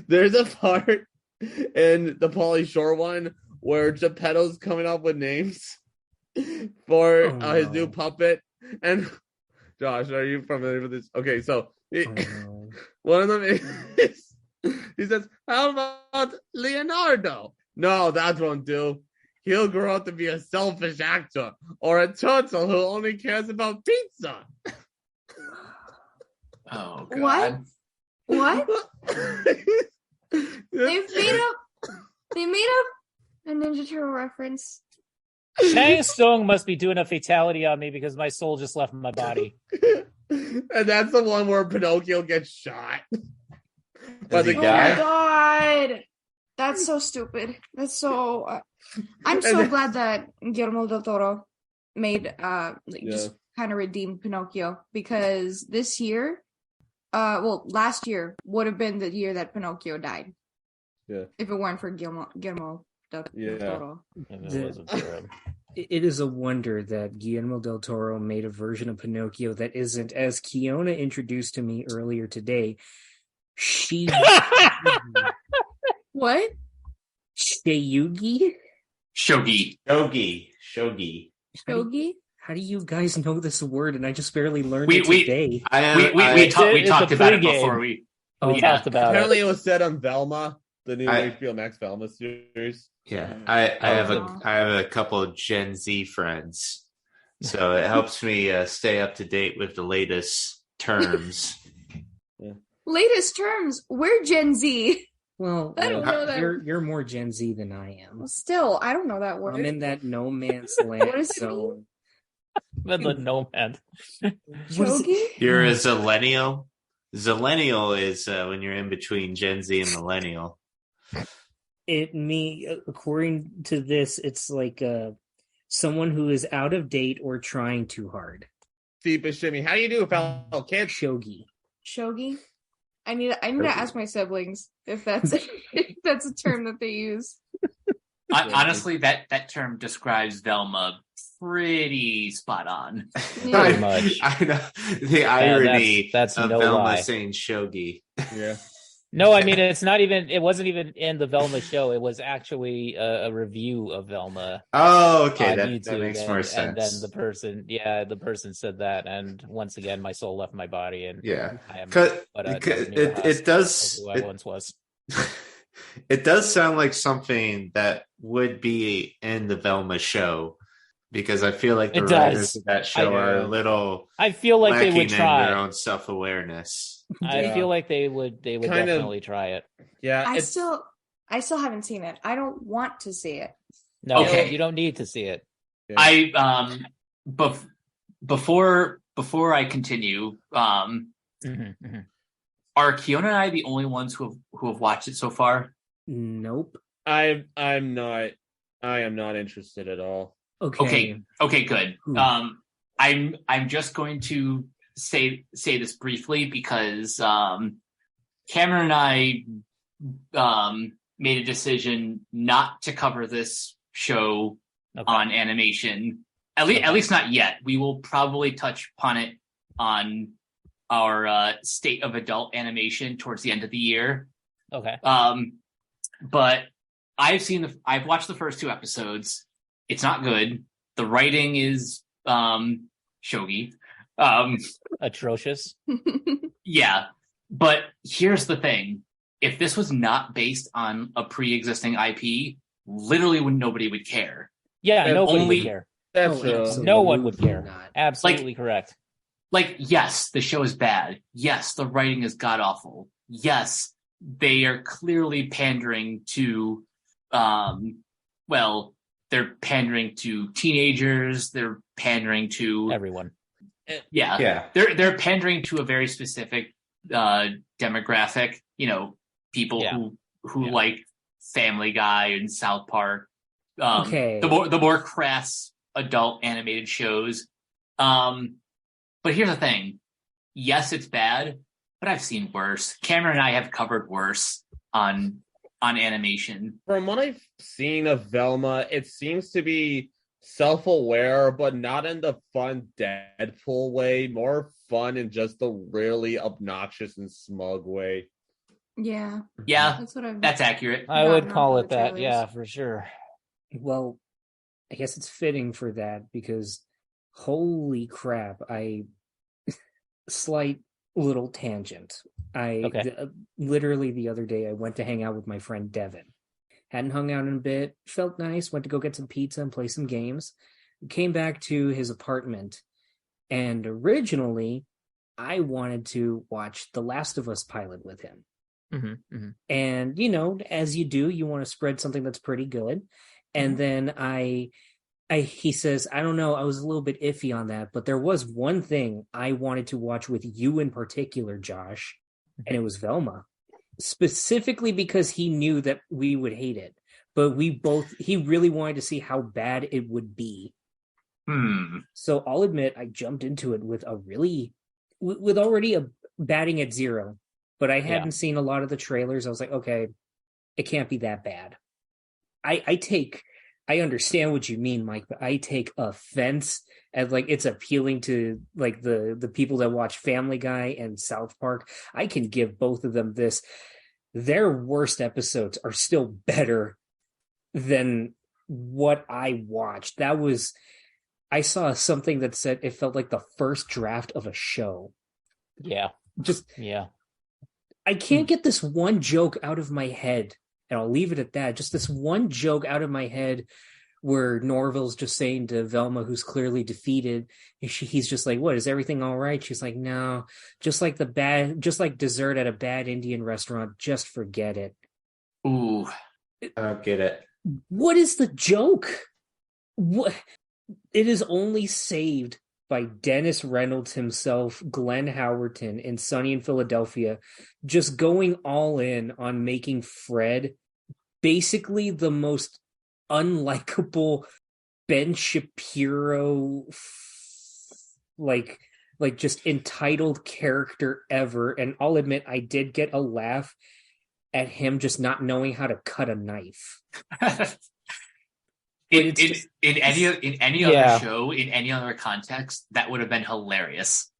there's a part in the Pauly Shore one where Geppetto's coming up with names for his new puppet. And Josh, are you familiar with this? Okay, so one of them is he says, "How about Leonardo?" No, that won't do. He'll grow up to be a selfish actor or a turtle who only cares about pizza. Oh God. What? They made up a Ninja Turtle reference. Shang Tsung must be doing a fatality on me because my soul just left my body. And that's the one where Pinocchio gets shot. Does he Oh die? my God. That's so stupid. That's so. I'm so glad that Guillermo del Toro made just kind of redeemed Pinocchio, because this year, last year would have been the year that Pinocchio died. Yeah. If it weren't for Guillermo del Toro. It is a wonder that Guillermo del Toro made a version of Pinocchio that isn't, as Kiona introduced to me earlier today, What? Shogi? Shogi. Shogi? How do you guys know this word? And I just barely learned We- it we- today. We talked a about it pregame. before we. We talked about Apparently it. it was said on Velma, the new HBO Max Velma series. Yeah, I have a couple of Gen Z friends, so it helps me stay up to date with the latest terms. Latest terms. We're Gen Z. Well, I don't know that. you're more Gen Z than I am. Still, I don't know that word. I'm in that no man's land What does it zone. The nomad. What is it? Shogi? You're a Zillennial. Zillennial is when you're in between Gen Z and Millennial. According to this, it's like someone who is out of date or trying too hard. Steve Shimmy, how do you do, fellow kids? Shogi. Shogi? I need to ask my siblings if that's a term that they use. Honestly, that term describes Velma pretty spot on. Pretty much. I know the irony that's of no Velma lie. saying shogi. Yeah. No, I mean it's not even. It wasn't even in the Velma show. It was actually a review of Velma Oh, okay, on that YouTube, makes more and then sense. the person said that, and once again, my soul left my body, and Yeah, I am 'Cause but never knew the it husk it of does who I once was. it does sound like something that would be in the Velma show, because I feel like the It writers does. of that show are a Yeah. little I feel like they would lacking in their try. own self-awareness. I Yeah. feel like they would Kind of- definitely try it. Yeah, I it's still haven't seen it. I don't want to see it. No, Okay. you don't need to see it. yeah. I before I continue, Mhm, mhm. are Kiona and I the only ones who have watched it so far? Nope. I am not interested at all. Okay. Okay, good. Hmm. I'm just going to say this briefly because Cameron and I made a decision not to cover this show Okay. on animation. At least not yet. We will probably touch upon it on our state of adult animation towards the end of the year. Okay. But I've watched the first 2 episodes. It's not good. The writing is shogi. Atrocious. Yeah. But here's the thing. If this was not based on a pre-existing IP, literally nobody would care. Yeah, nobody only- would care. That's Oh, true. absolutely No one would care. not. Absolutely correct. Like, yes, the show is bad. Yes, the writing is god-awful. Yes, they are clearly pandering to, they're pandering to teenagers. They're pandering to Everyone. Yeah. They're pandering to a very specific demographic. You know, people Yeah. who Yeah. like Family Guy and South Park. Okay. The more crass adult animated shows. But here's the thing. Yes, it's bad, but I've seen worse. Cameron and I have covered worse on animation. From what I've seen of Velma, it seems to be self-aware, but not in the fun Deadpool way. More fun in just the really obnoxious and smug way. Yeah, Yeah, that's what I've. that's accurate. I would gotten call off it of the that. trailers. Yeah, for sure. Well, I guess it's fitting for that because holy crap, slight little tangent. Okay. Literally the other day I went to hang out with my friend Devin. Hadn't hung out in a bit, felt nice, went to go get some pizza and play some games. Came back to his apartment, and originally I wanted to watch The Last of Us pilot with him. Mm-hmm, mm-hmm. And, you know, as you do, you want to spread something that's pretty good. And then he says, I don't know, I was a little bit iffy on that, but there was one thing I wanted to watch with you in particular, Josh, and it was Velma. Specifically because he knew that we would hate it. But he really wanted to see how bad it would be. So I'll admit I jumped into it with with already a batting at 0. But I hadn't seen a lot of the trailers. I was like, okay, it can't be that bad. I understand what you mean, Mike, but I take offense at like it's appealing to like the people that watch Family Guy and South Park. I can give both of them this. Their worst episodes are still better than what I watched. I saw something that said it felt like the first draft of a show. Yeah. Yeah. I can't get this one joke out of my head, and I'll leave it at that. Just this one joke out of my head where Norville's just saying to Velma, who's clearly defeated, he's just like, what, is everything all right? She's like, no, just like dessert at a bad Indian restaurant, just forget it. Ooh. I don't get it. What is the joke? What? It is only saved by Dennis Reynolds himself, Glenn Howerton, and Sunny in Philadelphia, just going all in on making Fred basically the most unlikable Ben Shapiro, like just entitled character ever. And I'll admit, I did get a laugh at him just not knowing how to cut a knife. In any other show, in any other context, that would have been hilarious.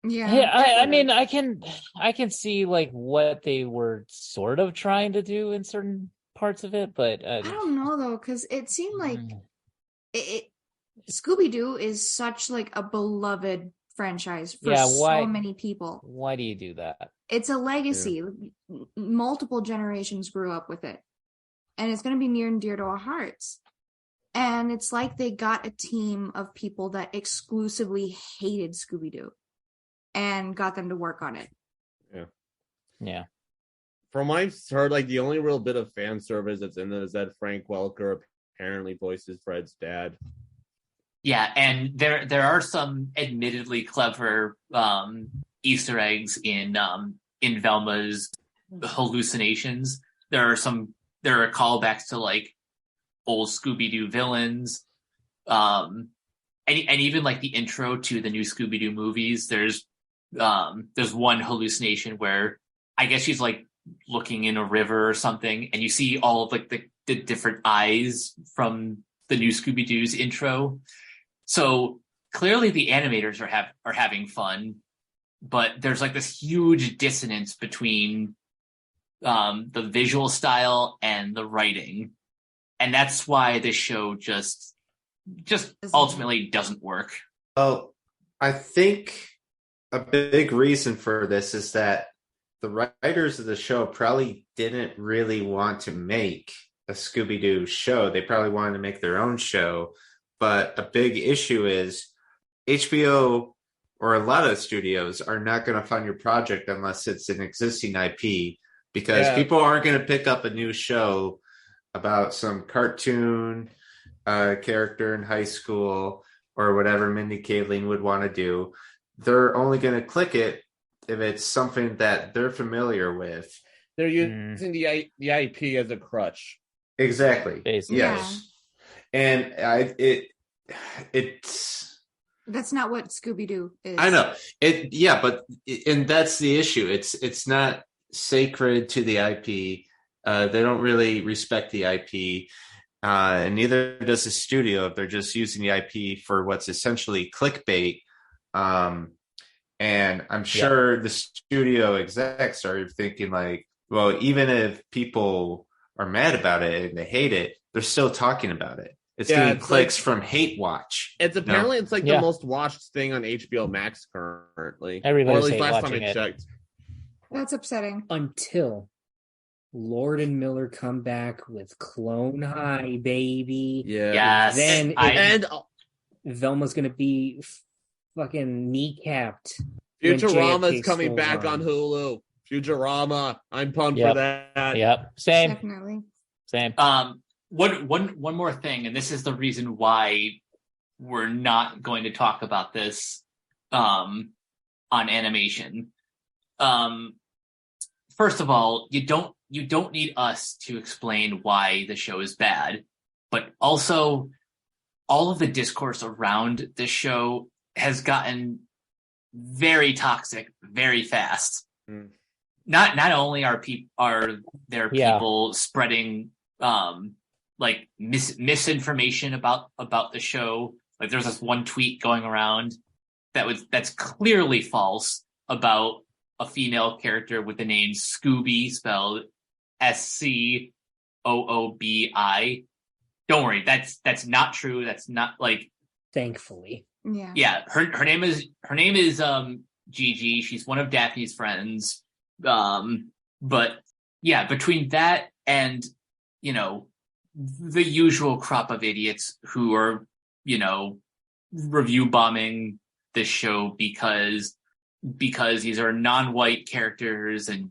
Yeah, Yeah, I that mean, would've- I can see like what they were sort of trying to do in certain parts of it, but I don't know though, because it seemed like it Scooby Doo is such like a beloved franchise for yeah, so many people. why do you do that? It's a legacy. Multiple generations grew up with it, and it's going to be near and dear to our hearts. And it's like they got a team of people that exclusively hated Scooby Doo and got them to work on it. Yeah. From what I've heard, like the only real bit of fan service that's in it is that Frank Welker apparently voices Fred's dad. Yeah, and there are some admittedly clever Easter eggs in Velma's hallucinations. There are callbacks to like old Scooby-Doo villains. And even like the intro to the new Scooby-Doo movies, there's one hallucination where I guess she's like looking in a river or something, and you see all of like the different eyes from the new Scooby-Doo's intro. So clearly the animators are having fun, but there's like this huge dissonance between the visual style and the writing. And that's why this show just ultimately doesn't work. Well, I think a big reason for this is that the writers of the show probably didn't really want to make a Scooby-Doo show. They probably wanted to make their own show. But a big issue is HBO or a lot of studios are not going to fund your project unless it's an existing IP, because people aren't going to pick up a new show about some cartoon character in high school or whatever Mindy Kaling would want to do. They're only going to click it if it's something that they're familiar with. They're using the IP as a crutch. Exactly. Basically. Yes. And it's That's not what Scooby Doo is. I know and that's the issue. It's not sacred to the IP. They don't really respect the IP, and neither does the studio if they're just using the IP for what's essentially clickbait. And I'm sure the studio execs are thinking like, well, even if people are mad about it and they hate it, they're still talking about it. It's getting clicks from hate watch. It's apparently it's like the most watched thing on HBO Max currently. Everybody's or at least last time watching I it. checked. That's upsetting. Until Lord and Miller come back with Clone High, baby. Yeah. Yes. Then And Velma's gonna be fucking kneecapped. when Futurama is JFK coming scrolls back on Hulu. Futurama. I'm pumped for that. Yep. Same. Definitely. Same. One more thing, and this is the reason why we're not going to talk about this on animation. First of all, you don't need us to explain why the show is bad, but also all of the discourse around this show has gotten very toxic very fast. Not only are there people spreading like misinformation about the show. Like there's this one tweet going around that's clearly false about a female character with the name Scooby, spelled Scoobi. Don't worry, that's not true. That's not like, Thankfully. Yeah. Her name is Gigi. She's one of Daphne's friends. But yeah, between that and the usual crop of idiots who are review bombing this show because these are non-white characters and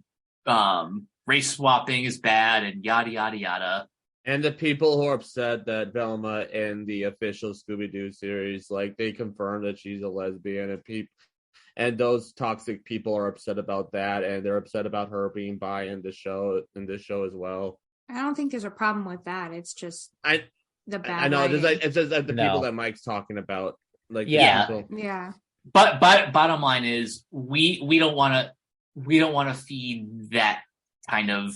race swapping is bad and yada yada yada. And the people who are upset that Velma in the official Scooby-Doo series, like they confirmed that she's a lesbian, and those toxic people are upset about that, and they're upset about her being bi in this show as well. I don't think there's a problem with that. It's just the bad. I know writing. it's just the people that Mike's talking about. Like Yeah. Yeah. But bottom line is we don't want to feed that kind of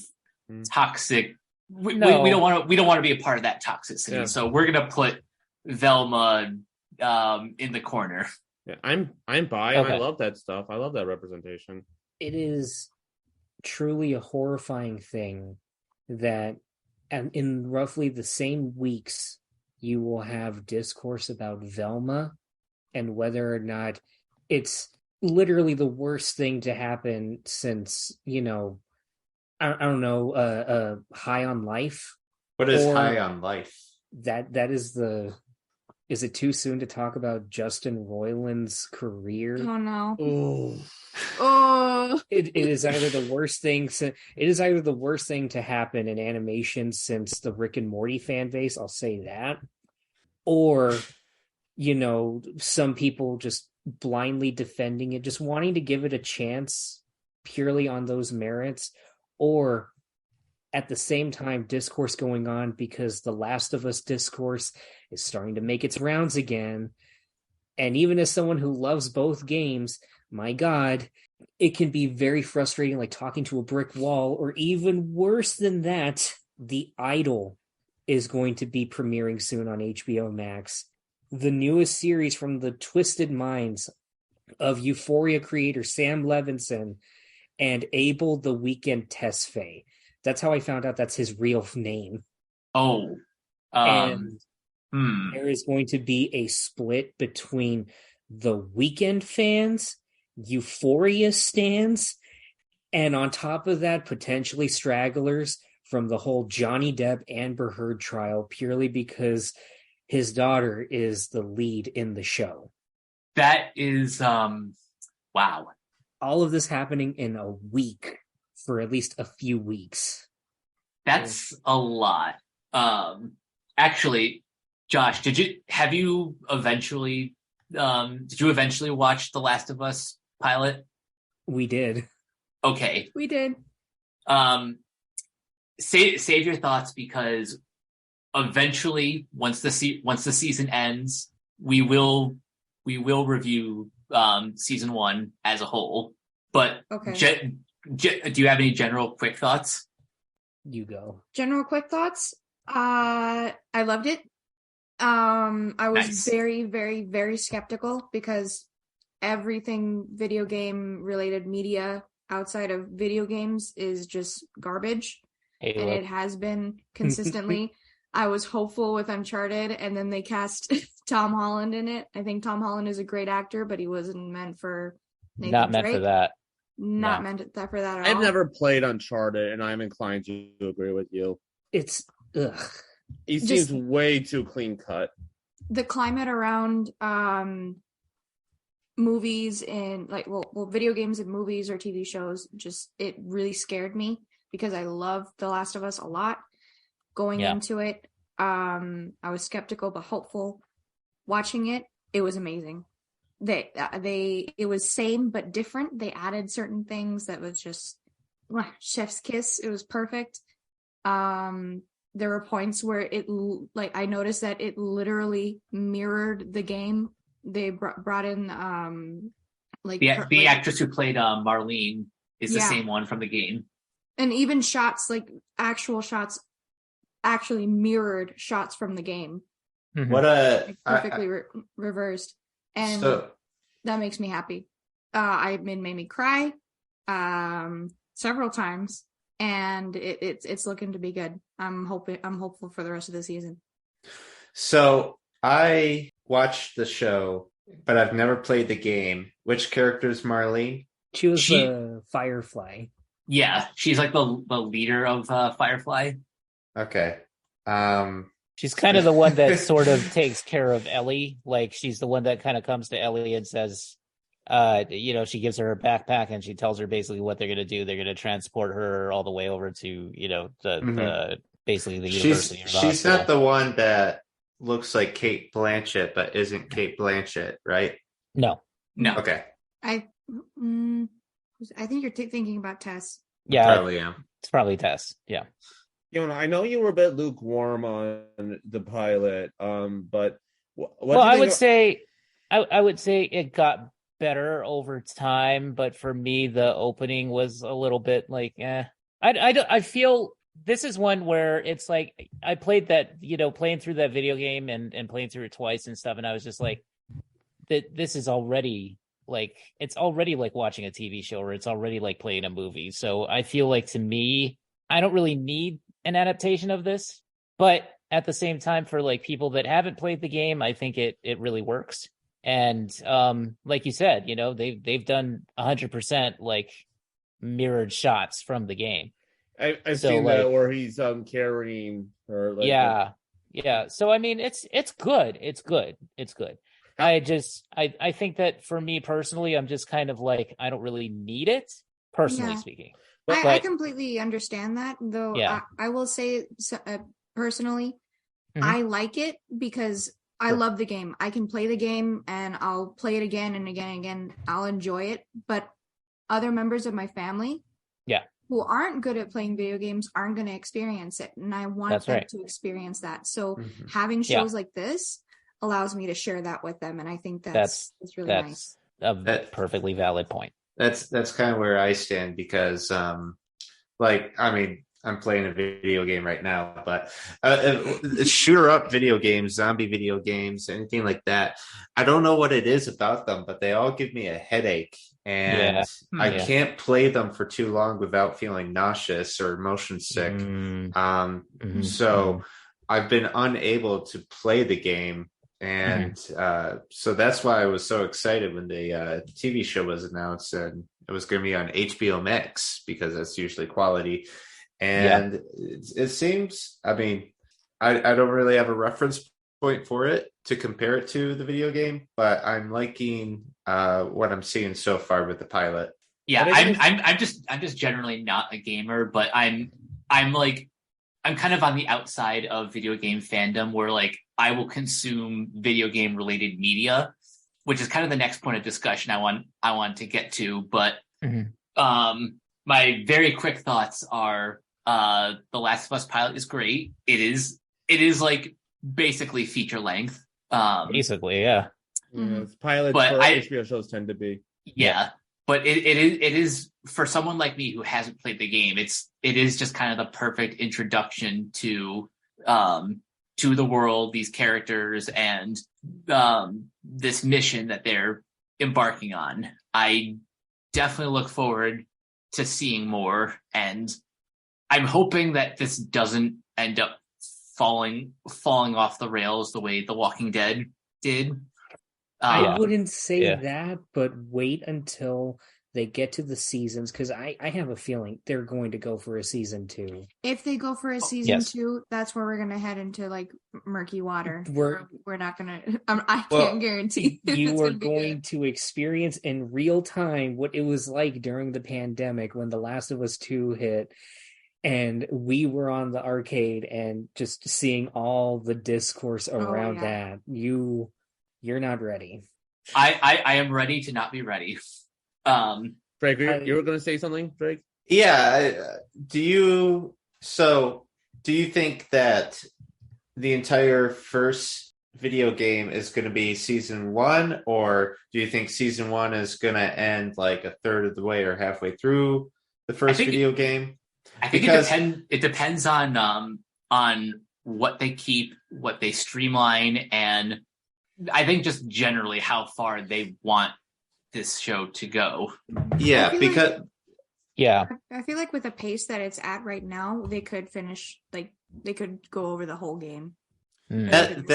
toxic. We don't want to be a part of that toxicity. Yeah. So we're gonna put Velma in the corner. Yeah, I'm bi, and I love that stuff. I love that representation. It is truly a horrifying thing that in roughly the same weeks you will have discourse about Velma and whether or not it's literally the worst thing to happen since, I don't know, High on Life. What is High on Life? That is is it too soon to talk about Justin Roiland's career? Oh no. Oh. Oh. It is either the worst thing. It is either the worst thing to happen in animation since the Rick and Morty fan base. I'll say that, or some people just blindly defending it, just wanting to give it a chance purely on those merits, or at the same time discourse going on because the Last of Us discourse is starting to make its rounds again. And even as someone who loves both games, my God, it can be very frustrating, like talking to a brick wall, or even worse than that, The Idol is going to be premiering soon on HBO Max. The newest series from the twisted minds of Euphoria creator Sam Levinson and Abel the Weekend Tesfaye. That's how I found out that's his real name. Oh. And there is going to be a split between the Weekend fans, Euphoria stans, and on top of that, potentially stragglers from the whole Johnny Depp Amber Heard trial, purely because his daughter is the lead in the show. That is, wow. All of this happening in a week for at least a few weeks. That's a lot. Actually, Josh, did you eventually watch The Last of Us pilot? We did. Okay. We did. Save your thoughts, because eventually, once the season ends, we will review season 1 as a whole. But okay. Do you have any general quick thoughts? You go. General quick thoughts. I loved it. I was very, very, very skeptical because everything video game related media outside of video games is just garbage. And it has been consistently. I was hopeful with Uncharted, and then they cast Tom Holland in it. I think Tom Holland is a great actor, but he wasn't meant for Nathan Not Drake. meant for that. Not meant for that at all. I've never played Uncharted, and I'm inclined to agree with you. It's ugh. He seems way too clean cut. The climate around movies and video games and movies or TV shows, it really scared me because I love The Last of Us a lot. Going into it, I was skeptical but hopeful. Watching it, it was amazing. It was same but different. They added certain things that was just chef's kiss. It was perfect. There were points where I noticed that it literally mirrored the game. They brought in the actress who played Marlene is the same one from the game, and even shots, actual shots, actually mirrored shots from the game. Mm-hmm. What perfectly reversed, and that makes me happy. It made me cry several times, and it's looking to be good. I'm hopeful for the rest of the season. So I watched the show, but I've never played the game. Which character is Marlene? She was the Firefly. Yeah, she's like the leader of Firefly. Okay. She's kind of the one that sort of takes care of Ellie. Like, she's the one that kind of comes to Ellie and says, she gives her backpack and she tells her basically what they're going to do. They're going to transport her all the way over to, the basically the university. She's not the one that looks like Kate Blanchett, but isn't Kate Blanchett, right? No. Okay. I think you're thinking about Tess. Yeah, I probably am. It's probably Tess. Yeah. I know you were a bit lukewarm on the pilot, but I would say it got better over time, but for me, the opening was a little bit like, eh. I feel this is one where it's like I played that, playing through that video game and playing through it twice and stuff, and I was just like, that this is already like, it's already like watching a TV show, or it's already like playing a movie. So I feel like, to me, I don't really need an adaptation of this, but at the same time, for like people that haven't played the game, I think it really works. And like you said, they've done 100% like mirrored shots from the game. I've So, seen like, that where he's carrying her. Like, yeah. So I mean, it's good. It's good. I think that for me personally, I'm just kind of like, I don't really need it, personally Yeah. speaking. I completely understand that, though. Yeah. I will say, personally, Mhm. I like it because I Sure. love the game. I can play the game and I'll play it again and again and again. I'll enjoy it. But other members of my family, Yeah. who aren't good at playing video games, aren't going to experience it, and I want That's them right. to experience that. So Mhm. having Yeah. shows like this allows me to share that with them, and I think that's really nice. a That- perfectly valid point. That's kind of where I stand, because I'm playing a video game right now, but shooter up video games, zombie video games, anything like that, I don't know what it is about them, but they all give me a headache, and Yeah. I Yeah. can't play them for too long without feeling nauseous or motion sick. Mhm. So I've been unable to play the game. And so that's why I was so excited when the TV show was announced, and it was going to be on HBO Max, because that's usually quality. And it seems, I don't really have a reference point for it to compare it to the video game, but I'm liking what I'm seeing so far with the pilot. Yeah, But I think I'm just generally not a gamer, but I'm kind of on the outside of video game fandom, where like I will consume video game related media, which is kind of the next point of discussion I want to get to. But my very quick thoughts are, The Last of Us pilot is great. It is like basically feature length. Basically, yeah. It's pilots But for I- HBO shows tend to be. Yeah. But it is for someone like me who hasn't played the game, it is just kind of the perfect introduction to the world, these characters, and this mission that they're embarking on. I definitely look forward to seeing more, and I'm hoping that this doesn't end up falling off the rails the way The Walking Dead did. I wouldn't say Yeah. that, but wait until they get to the seasons, because I have a feeling they're going to go for a season 2. If they go for a season Yes. 2, that's where we're gonna head into like murky water. We're- We're not gonna. I Well, can't guarantee if You it's are gonna be going good. to experience in real time what it was like during the pandemic when The Last of Us 2 hit, and we were on the arcade and just seeing all the discourse around yeah. that. You're not ready. I am ready to not be ready. Drake, you were going to say something, Drake? Yeah. Do you think that the entire first video game is going to be season 1, or do you think season 1 is going to end like a third of the way or halfway through the first video game? I think Because- it depends on what they keep, what they streamline, and I think just generally how far they want this show to go. Yeah, I feel because Yeah. I feel like with the pace that it's at right now, they could finish, like, they could go over the whole game. Mm.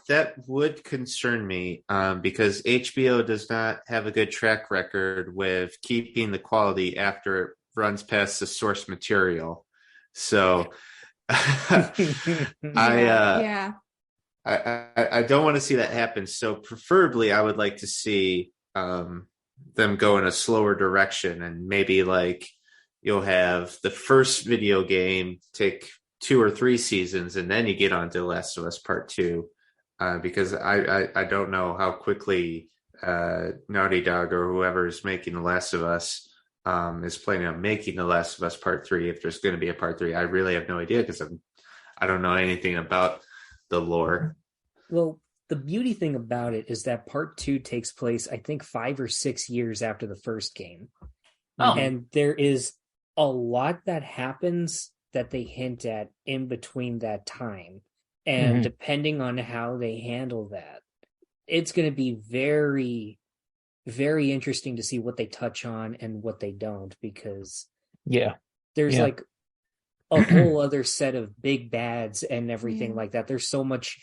that would concern me, because HBO does not have a good track record with keeping the quality after it runs past the source material. So Yeah. I don't want to see that happen. So preferably, I would like to see them go in a slower direction, and maybe like you'll have the first video game take 2 or 3 seasons, and then you get on to Last of Us Part 2, because I don't know how quickly Naughty Dog or whoever is making The Last of Us is planning on making The Last of Us Part 3, if there's going to be a Part 3. I really have no idea, because I don't know anything about the lore. Well, the beauty thing about it is that part 2 takes place, I think, 5 or 6 years after the first game. Oh. And there is a lot that happens that they hint at in between that time. And Mhm. depending on how they handle that, it's going to be very, very interesting to see what they touch on and what they don't, because there's like a whole other set of big bads and everything like that. There's so much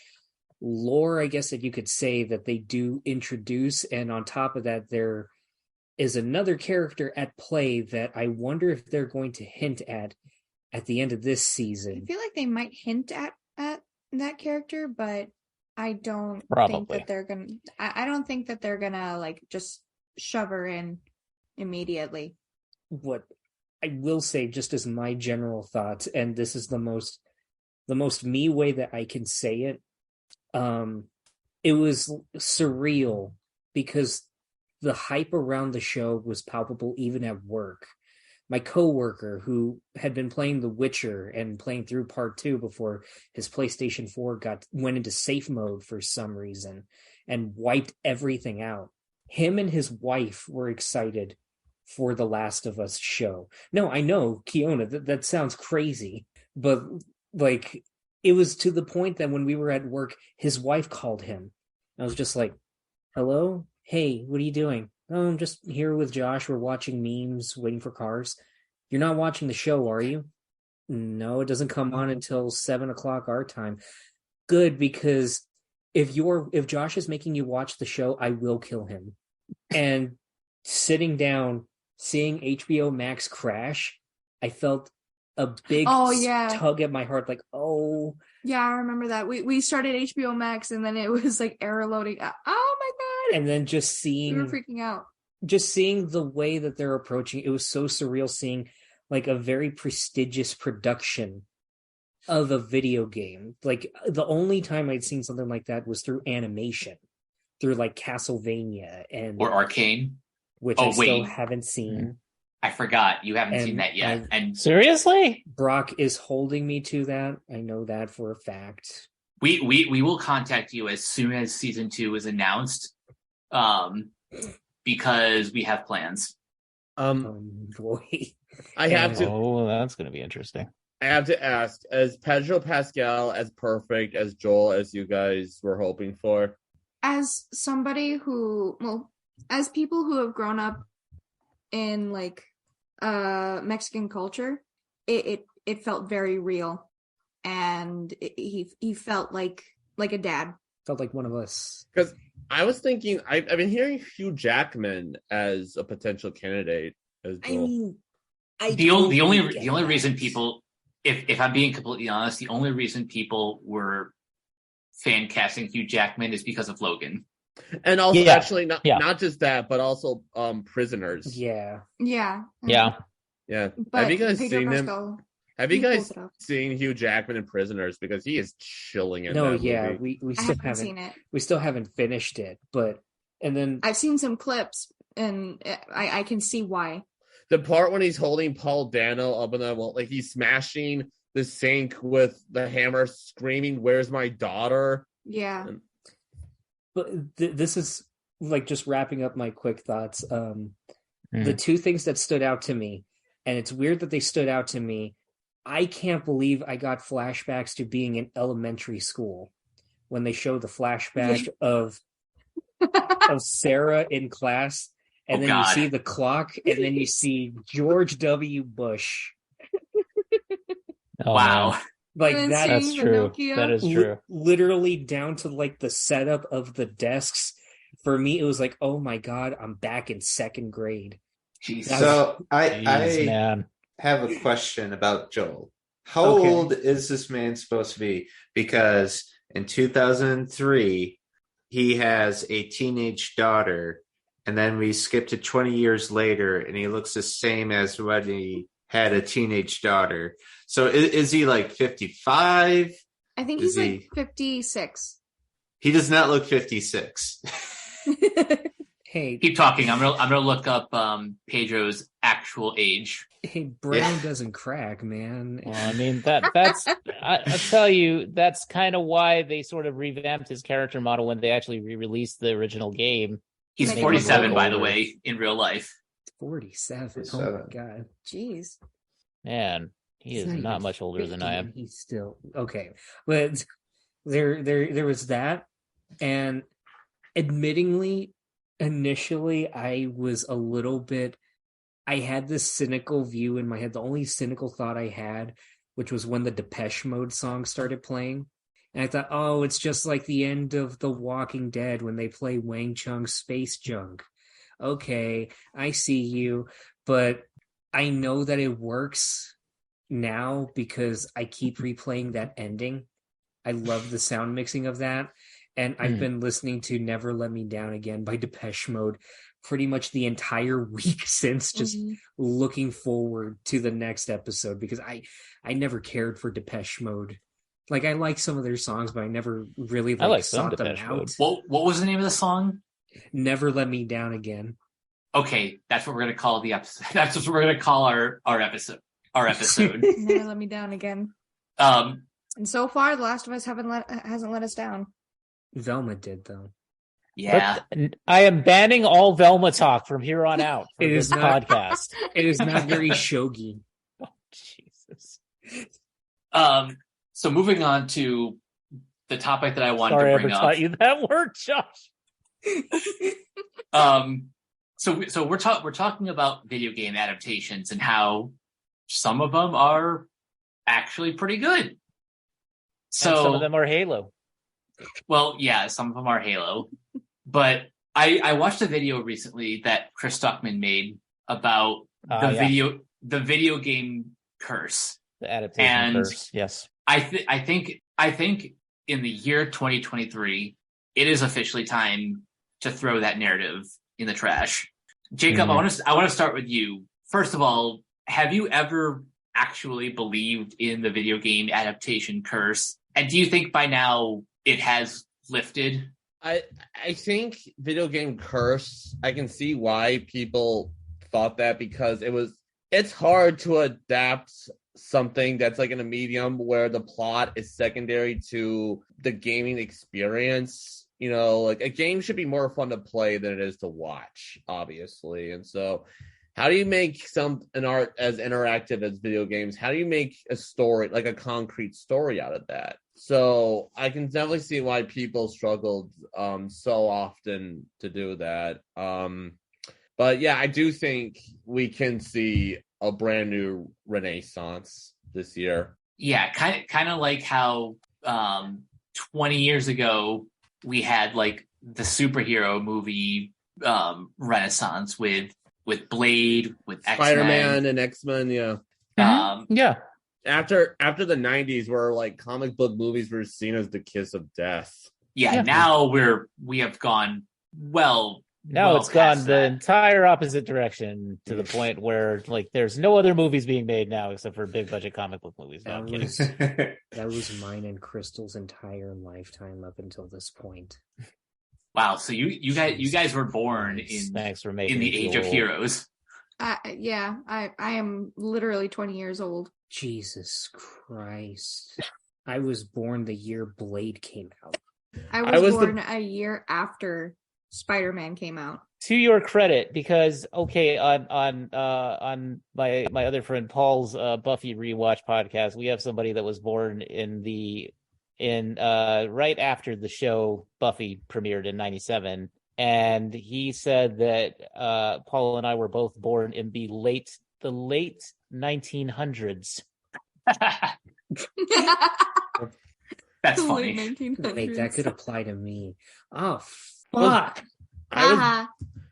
lore, I guess, that you could say that they do introduce, and on top of that, there is another character at play that I wonder if they're going to hint at the end of this season. I feel like they might hint at that character, but I don't think that they're gonna. I don't think that they're gonna like just shove her in immediately. What I will say, just as my general thoughts, and this is the most me way that I can say it, it was surreal because the hype around the show was palpable even at work. My coworker, who had been playing The Witcher and playing through part 2 before his PlayStation 4 went into safe mode for some reason and wiped everything out. Him and his wife were excited for the Last of Us show. No, I know, Kiona, that sounds crazy, but like it was to the point that when we were at work, his wife called him. I was just like, hello? Hey, what are you doing? Oh, I'm just here with Josh. We're watching memes, waiting for cars. You're not watching the show, are you? No, it doesn't come on until 7:00 our time. Good, because if Josh is making you watch the show, I will kill him. And sitting down, seeing HBO Max crash, I felt a big tug at my heart, like, oh. Yeah, I remember that. We started HBO Max and then it was like error loading. Oh my god! And then just seeing, we were freaking out. Just seeing the way that they're approaching it was so surreal. Seeing like a very prestigious production of a video game. Like the only time I'd seen something like that was through animation, through like Castlevania or Arcane, which I still haven't seen. I forgot you haven't seen that yet. And seriously, Brock is holding me to that. I know that for a fact. We will contact you as soon as season 2 is announced, because we have plans. Boy, I have to. Oh, that's going to be interesting. I have to ask: is Pedro Pascal as perfect as Joel as you guys were hoping for? As somebody as people who have grown up in like Mexican culture, it felt very real, and he felt like a dad. Felt like one of us. Because I was thinking, I've been hearing Hugh Jackman as a potential candidate as Joel. I mean, the only reason people, if I'm being completely honest, the only reason people were fan casting Hugh Jackman is because of Logan. And also, actually, not just that, but also Prisoners. Yeah. But have you guys Pedro seen Pascal, him? Have you guys seen Hugh Jackman in Prisoners? Because he is chilling in that movie. we still haven't seen it. We still haven't finished it, and then I've seen some clips, and I can see why. The part when he's holding Paul Dano up in the wall, like he's smashing the sink with the hammer, screaming, "Where's my daughter?" Yeah. But this is like just wrapping up my quick thoughts. The two things that stood out to me, and it's weird that they stood out to me. I can't believe I got flashbacks to being in elementary school when they show the flashback of Sarah in class, and then you see the clock, and then you see George W. Bush. Wow. Man. Like that's true. That is true. Literally down to like the setup of the desks. For me, it was like, oh my god, I'm back in second grade. Jeez. So man. have a question about Joel. How old is this man supposed to be? Because in 2003, he has a teenage daughter, and then we skip to 20 years later, and he looks the same as when he had a teenage daughter. So is he like 55? I think he's like 56. He does not look 56. Hey, keep talking. I'm gonna look up Pedro's actual age. Hey, brain doesn't crack, man. Well, I mean that's I'll tell you, that's kind of why they sort of revamped his character model when they actually re-released the original game. He's 47, by the way, in real life. 47. Oh my god. Jeez. Man, he is not much older than I am. He's still okay. But there was that, and admittingly, initially, I had this cynical view in my head. The only cynical thought I had, which was when the Depeche Mode song started playing. And I thought, oh, it's just like the end of The Walking Dead when they play Wang Chung's Space Junk. Okay, I see you. But I know that it works now because I keep replaying that ending. I love the sound mixing of that. And I've been listening to Never Let Me Down Again by Depeche Mode pretty much the entire week since, just looking forward to the next episode, because I never cared for Depeche Mode. Like, I like some of their songs, but I never really sought them out. What was the name of the song? Never Let Me Down Again. Okay, that's what we're gonna call the episode. That's what we're gonna call our episode. Never Let Me Down Again. And so far, The Last of Us hasn't let us down. Velma did, though. Yeah. But I am banning all Velma talk from here on out for this podcast. It is not very shogi. Oh, Jesus. So moving on to the topic that I wanted to bring up. Sorry I ever taught you that word, Josh. So we're talking about video game adaptations and how some of them are actually pretty good. So and some of them are Halo. Well, yeah, some of them are Halo. But I watched a video recently that Chris Stuckman made about the video game curse. The adaptation curse, yes. I think in the year 2023, it is officially time to throw that narrative in the trash. Jacob, I want to start with you. First of all, have you ever actually believed in the video game adaptation curse? And do you think by now it has lifted? I think video game curse, I can see why people thought that, because it's hard to adapt something that's like in a medium where the plot is secondary to the gaming experience. You know, like a game should be more fun to play than it is to watch, obviously. And so how do you make an art as interactive as video games? How do you make a story, like a concrete story out of that? So I can definitely see why people struggled so often to do that. But yeah, I do think we can see a brand new renaissance this year. Yeah, kind of like how 20 years ago we had like the superhero movie renaissance with Blade, with X-Men. Spider-Man and X-Men, yeah. Yeah. After the 90s, where like comic book movies were seen as the kiss of death. Yeah. Now we have gone it's gone the entire opposite direction, to the point where like there's no other movies being made now except for big budget comic book movies. No, I'm kidding. That was mine and Crystal's entire lifetime up until this point. Wow, so you guys were born in the age of heroes. Yeah, I am literally 20 years old. Jesus Christ. I was born the year Blade came out. I was born a year after Spider-Man came out. To your credit, because on my other friend Paul's Buffy rewatch podcast, we have somebody that was born right after the show Buffy premiered in 97, and he said that Paul and I were both born in the late 1900s. That's funny. Wait, that could apply to me. Oh, fuck. I was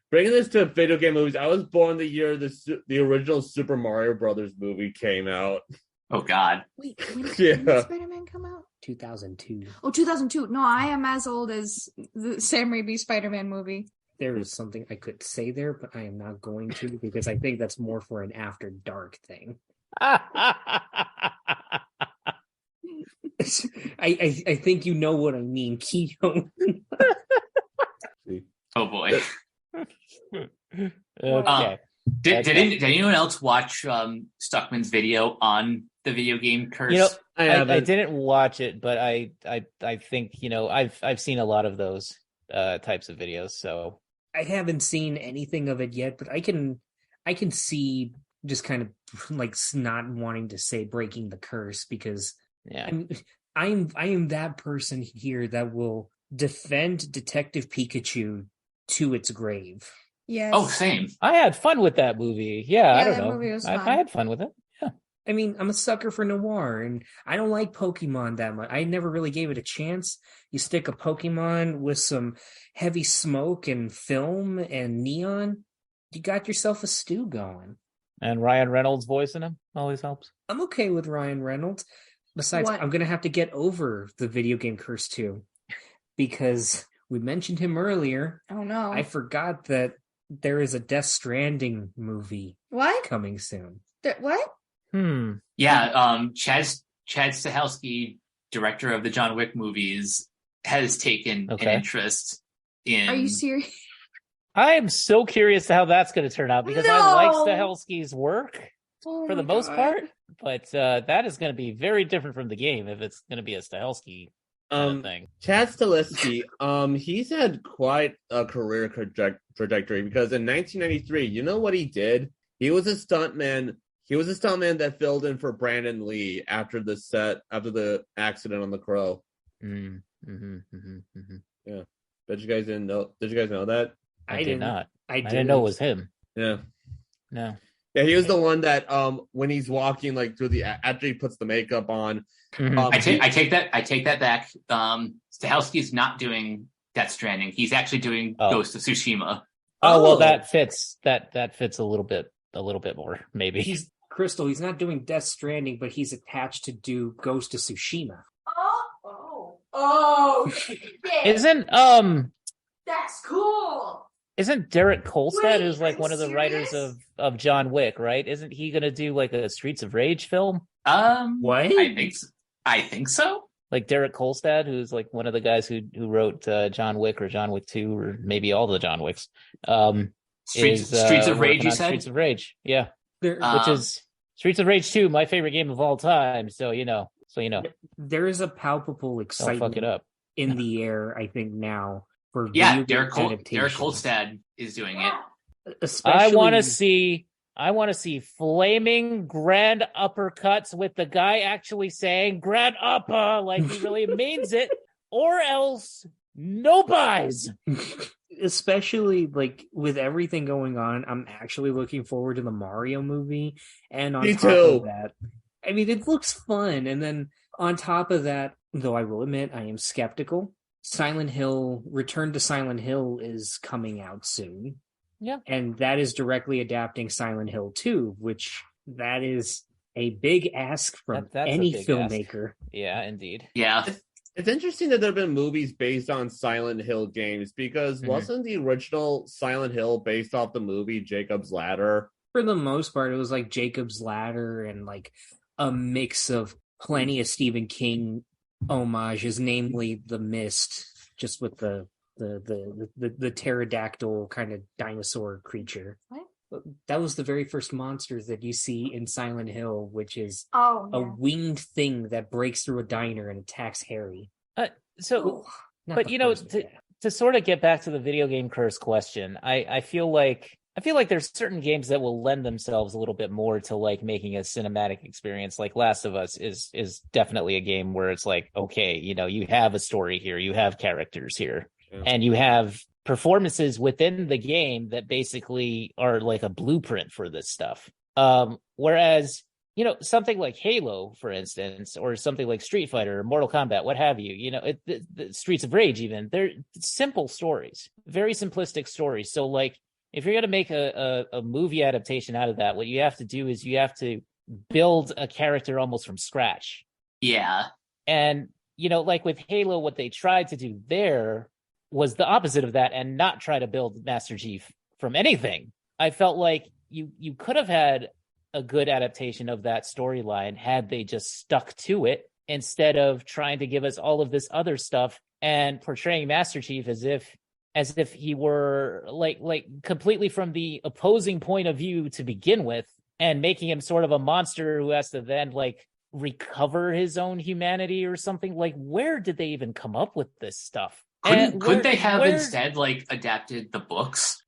bringing this to video game movies. I was born the year the original Super Mario Brothers movie came out. Oh, God. Wait, when did Spider-Man come out? 2002. Oh, 2002. No, I am as old as the Sam Raimi Spider-Man movie. There is something I could say there, but I am not going to, because I think that's more for an after dark thing. I think you know what I mean, Keto. Oh boy. Okay. Did anyone else watch Stuckman's video on the video game curse? You know, I didn't watch it, but I think, you know, I've seen a lot of those types of videos. So I haven't seen anything of it yet, but I can see just kind of like not wanting to say breaking the curse, because I am that person here that will defend Detective Pikachu to its grave. Yes. Oh, same. I had fun with that movie. Yeah, I Yeah, don't that know. movie was I fun. had fun with it. Yeah. I mean, I'm a sucker for noir, and I don't like Pokemon that much. I never really gave it a chance. You stick a Pokemon with some heavy smoke and film and neon, you got yourself a stew going. And Ryan Reynolds voicing him always helps. I'm okay with Ryan Reynolds. Besides, What? I'm going to have to get over the video game curse too, because we mentioned him earlier. Oh no. I forgot that there is a Death Stranding movie What? coming soon. What? Yeah, Chad Stahelski, director of the John Wick movies, has taken an interest in. Are you serious? I am so curious how that's going to turn out because I like Stahelski's work for the most part, but that is going to be very different from the game if it's going to be a Stahelski kind of thing. Chad Stahelski, he's had quite a career trajectory because in 1993, you know what he did? He was a stuntman. He was a stuntman that filled in for Brandon Lee after the accident on the Crow. Yeah, bet you guys didn't know. Did you guys know that? I did not. I didn't know it was him. Yeah. No. Yeah, he was the one that when he's walking like through after he puts the makeup on. I take that back. Stahelski's not doing Death Stranding. He's actually doing Ghost of Tsushima. Oh well, that fits. That fits a little bit more, maybe. He's not doing Death Stranding, but he's attached to do Ghost of Tsushima. Oh, Isn't that's cool. Isn't Derek Kolstad, Wait, who's like one of the writers of John Wick, right? Isn't he going to do like a Streets of Rage film? What? I think so. Like Derek Kolstad, who's like one of the guys who wrote John Wick or John Wick 2 or maybe all the John Wicks. Streets of Rage, you said? Streets of Rage, yeah. Which is Streets of Rage 2, my favorite game of all time. So you know. There is a palpable excitement Don't fuck it up. in the air, I think, now for Derek Derek Kolstad is doing it. Especially... I want to see flaming grand uppercuts with the guy actually saying grand upper like he really means it, or else no buys. Especially like with everything going on, I'm actually looking forward to the Mario movie. And on top of that, I mean, it looks fun. And then on top of that, though I will admit I am skeptical, Return to Silent Hill is coming out soon. Yeah. And that is directly adapting Silent Hill 2, which that is a big ask from any filmmaker. Ask. Yeah, indeed. Yeah. It's interesting that there have been movies based on Silent Hill games because wasn't the original Silent Hill based off the movie Jacob's Ladder? For the most part, it was like Jacob's Ladder and like a mix of plenty of Stephen King homages, namely The Mist, just with the pterodactyl kind of dinosaur creature. What? That was the very first monster that you see in Silent Hill, which is a winged thing that breaks through a diner and attacks Harry. But you know, to sort of get back to the video game curse question, I feel like there's certain games that will lend themselves a little bit more to like making a cinematic experience. Like Last of Us is definitely a game where it's like, okay, you know, you have a story here, you have characters here, and you have performances within the game that basically are like a blueprint for this stuff. Whereas, you know, something like Halo, for instance, or something like Street Fighter or Mortal Kombat, what have you, you know, the Streets of Rage, even, they're simple stories, very simplistic stories. So like, if you're going to make a movie adaptation out of that, what you have to do is you have to build a character almost from scratch. Yeah. And, you know, like with Halo, what they tried to do there was the opposite of that and not try to build Master Chief from anything. I felt like you could have had a good adaptation of that storyline had they just stuck to it instead of trying to give us all of this other stuff and portraying Master Chief as if he were like completely from the opposing point of view to begin with, and making him sort of a monster who has to then like recover his own humanity or something. Like, where did they even come up with this stuff? Couldn't they have instead like adapted the books?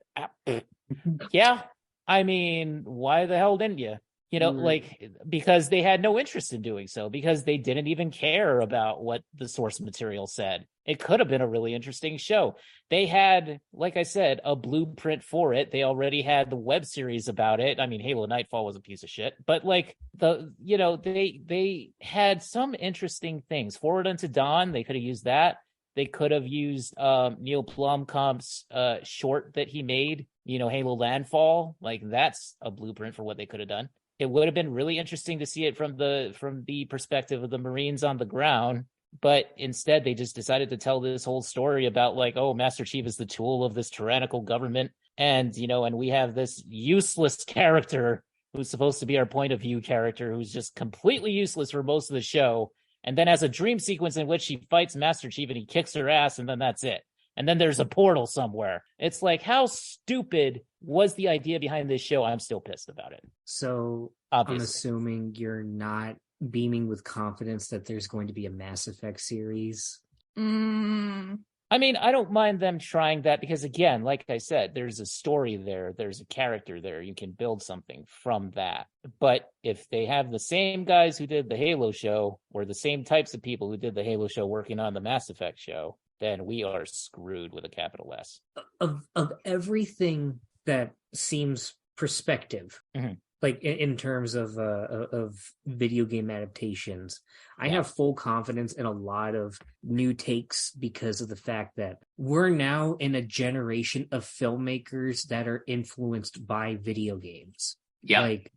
Yeah. I mean, why the hell didn't you? You know, like, because they had no interest in doing so, because they didn't even care about what the source material said. It could have been a really interesting show. They had, like I said, a blueprint for it. They already had the web series about it. I mean, Halo Nightfall was a piece of shit, but like they had some interesting things. Forward Unto Dawn, they could have used that. They could have used Neil Blomkamp's short that he made, Halo Landfall. Like, that's a blueprint for what they could have done. It would have been really interesting to see it from the perspective of the Marines on the ground, but instead they just decided to tell this whole story about, like, oh, Master Chief is the tool of this tyrannical government, and and we have this useless character who's supposed to be our point of view character, who's just completely useless for most of the show, and then has a dream sequence in which she fights Master Chief and he kicks her ass, and then that's it. And then there's a portal somewhere. It's like, how stupid was the idea behind this show? I'm still pissed about it. So Obviously. I'm assuming you're not beaming with confidence that there's going to be a Mass Effect series. I mean, I don't mind them trying that because, again, like I said, there's a story there. There's a character there. You can build something from that. But if they have the same guys who did the Halo show, or the same types of people who did the Halo show working on the Mass Effect show, then we are screwed with a capital S. Of everything that seems perspective, like in terms of video game adaptations, I have full confidence in a lot of new takes because of the fact that we're now in a generation of filmmakers that are influenced by video games. Yeah. Like,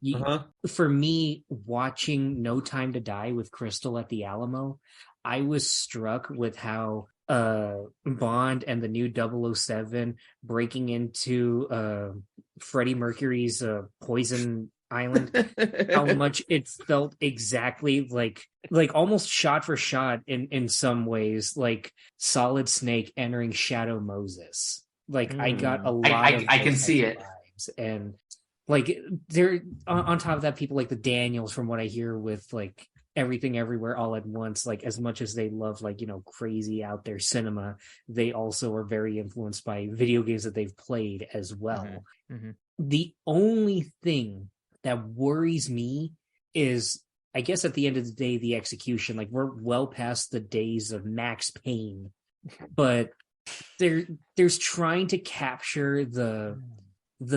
for me, watching No Time to Die with Crystal at the Alamo, I was struck with how Bond and the new 007 breaking into Freddie Mercury's Poison Island, how much it felt exactly like almost shot for shot in some ways, like Solid Snake entering Shadow Moses. Like, I got a lot I can see it. Vibes. And like, there on top of that, people like the Daniels, from what I hear, with like Everything Everywhere All at Once, like, as much as they love, like, crazy out there cinema, they also are very influenced by video games that they've played as well. The only thing that worries me is, I guess at the end of the day, the execution. Like, we're well past the days of Max Payne, but there's trying to capture the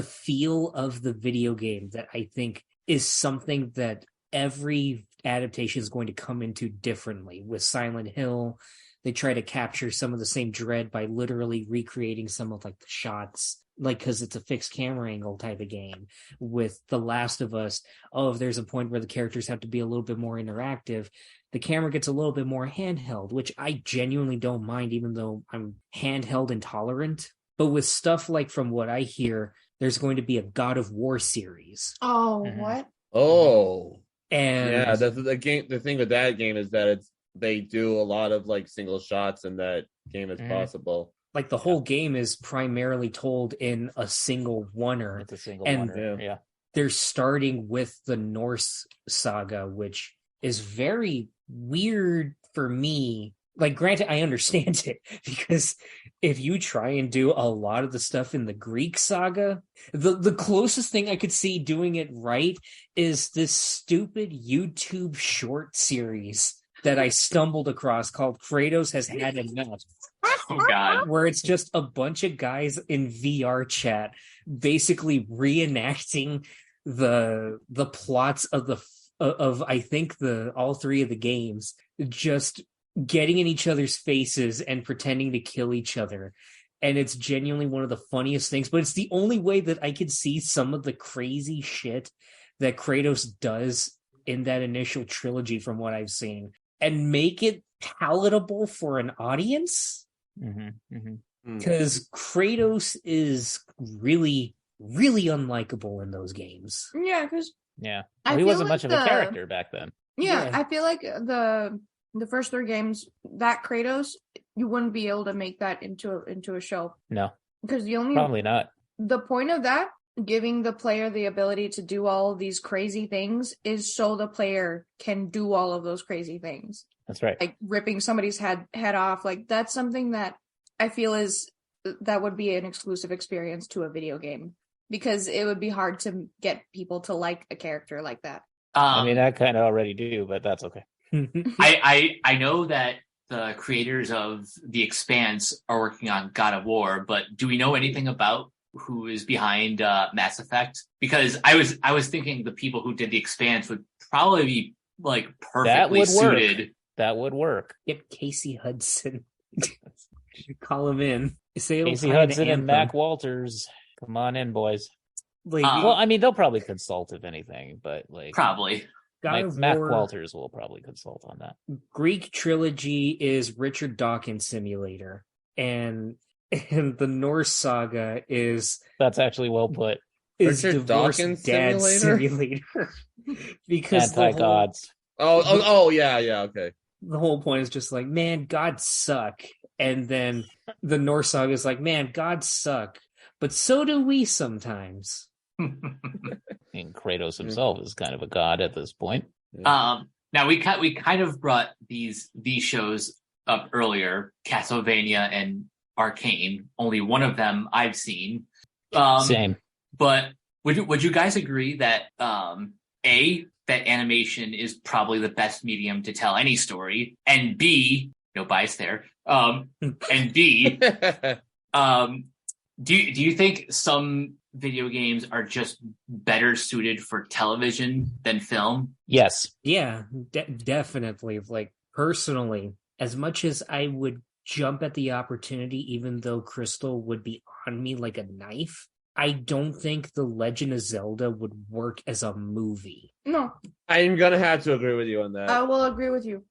feel of the video game that I think is something that every adaptation is going to come into differently. With Silent Hill, they try to capture some of the same dread by literally recreating some of, like, the shots, like, because it's a fixed camera angle type of game. With The Last of Us, if there's a point where the characters have to be a little bit more interactive, the camera gets a little bit more handheld, which I genuinely don't mind, even though I'm handheld intolerant. But with stuff like, from what I hear, there's going to be a God of War series. Oh, what? Oh. And yeah, the game. The thing with that game is that they do a lot of, like, single shots in that game as possible. Like, the whole game is primarily told in a single oneer. It's a single oneer. Yeah. They're starting with the Norse saga, which is very weird for me. Like, granted, I understand it, because if you try and do a lot of the stuff in the Greek saga, the closest thing I could see doing it right is this stupid YouTube short series that I stumbled across called Kratos Has Had Enough. Oh, God. Where it's just a bunch of guys in VR chat basically reenacting the plots of I think all three of the games, just getting in each other's faces and pretending to kill each other. And it's genuinely one of the funniest things, but it's the only way that I could see some of the crazy shit that Kratos does in that initial trilogy, from what I've seen, and make it palatable for an audience. Because Kratos is really, really unlikable in those games. Yeah, because he wasn't much of a character back then. Yeah, I feel like the first three games, that Kratos, you wouldn't be able to make that into a show. No, because probably not. The point of that, giving the player the ability to do all of these crazy things, is so the player can do all of those crazy things. That's right. Like ripping somebody's head off. Like, that's something that I feel that would be an exclusive experience to a video game. because it would be hard to get people to like a character like that. I mean, I kind of already do, but that's okay. I know that the creators of The Expanse are working on God of War, but do we know anything about who is behind Mass Effect? Because I was thinking the people who did The Expanse would probably be like perfectly suited. That would work. Get Casey Hudson. Call him in. Say Casey Hudson and Mac Walters. Come on in, boys. Like, well, I mean, they'll probably consult if anything, but like Probably. Mac Walters will probably consult on that. Greek trilogy is Richard Dawkins Simulator, and the Norse saga is That's actually well put. Richard Divorced Dawkins Dad Simulator? Because Anti-gods. Yeah, okay. the whole point is just like, man, gods suck. And then the Norse saga is like, man, gods suck. But so do we sometimes. And Kratos himself is kind of a god at this point. Now we kind of brought these shows up earlier, Castlevania and Arcane. Only one of them I've seen. Same. But would you guys agree that that animation is probably the best medium to tell any story, and B, no bias there, and B, do you think some video games are just better suited for television than film? Yes. Yeah, definitely. Like, personally, as much as I would jump at the opportunity, even though Crystal would be on me like a knife, I don't think The Legend of Zelda would work as a movie. No. I'm going to have to agree with you on that. I will agree with you.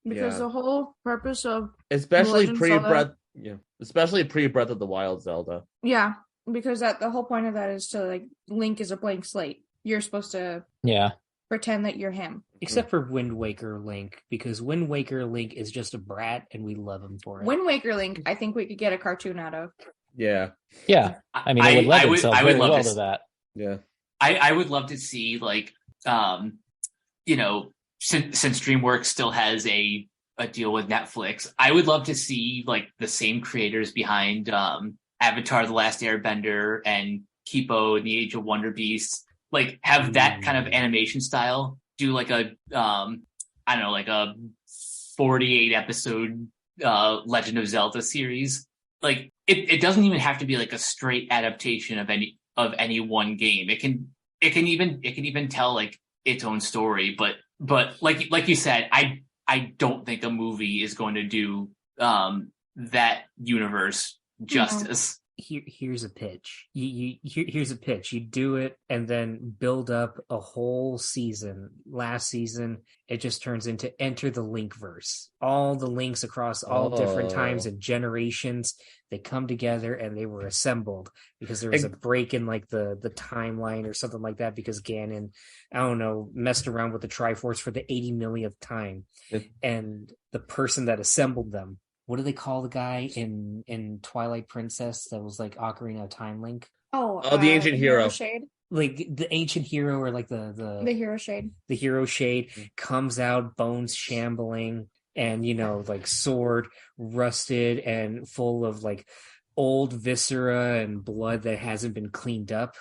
Because the whole purpose of especially pre-Breath of the Wild Zelda. Yeah, because the whole point of that is to, like, Link is a blank slate. You're supposed to pretend that you're him. Except for Wind Waker Link, because Wind Waker Link is just a brat and we love him for it. Wind Waker Link, I think we could get a cartoon out of. Yeah. Yeah. I mean, it would lend itself very well to that. Yeah. I would love to see, like, since DreamWorks still has a deal with Netflix, I would love to see, like, the same creators behind Avatar: The Last Airbender and Kipo and the Age of Wonder Beasts, like, have that kind of animation style, do like a like a 48 episode Legend of Zelda series. Like, it doesn't even have to be like a straight adaptation of any one game. It can even tell, like, its own story, but like you said, I don't think a movie is going to do that universe justice. Here's a pitch. Here's a pitch. You do it and then build up a whole season. Last season, it just turns into Enter the Linkverse. All the links across all different times and generations, they come together and they were assembled because there was a break in, like, the timeline or something like that, because Ganon, I don't know, messed around with the Triforce for the 80 millionth time. And the person that assembled them, what do they call the guy in Twilight Princess that was like Ocarina of Time Link? Oh, the ancient hero. Shade. Like the ancient hero, or like the hero shade. The hero shade comes out, bones shambling, and, like, sword rusted and full of, like, old viscera and blood that hasn't been cleaned up.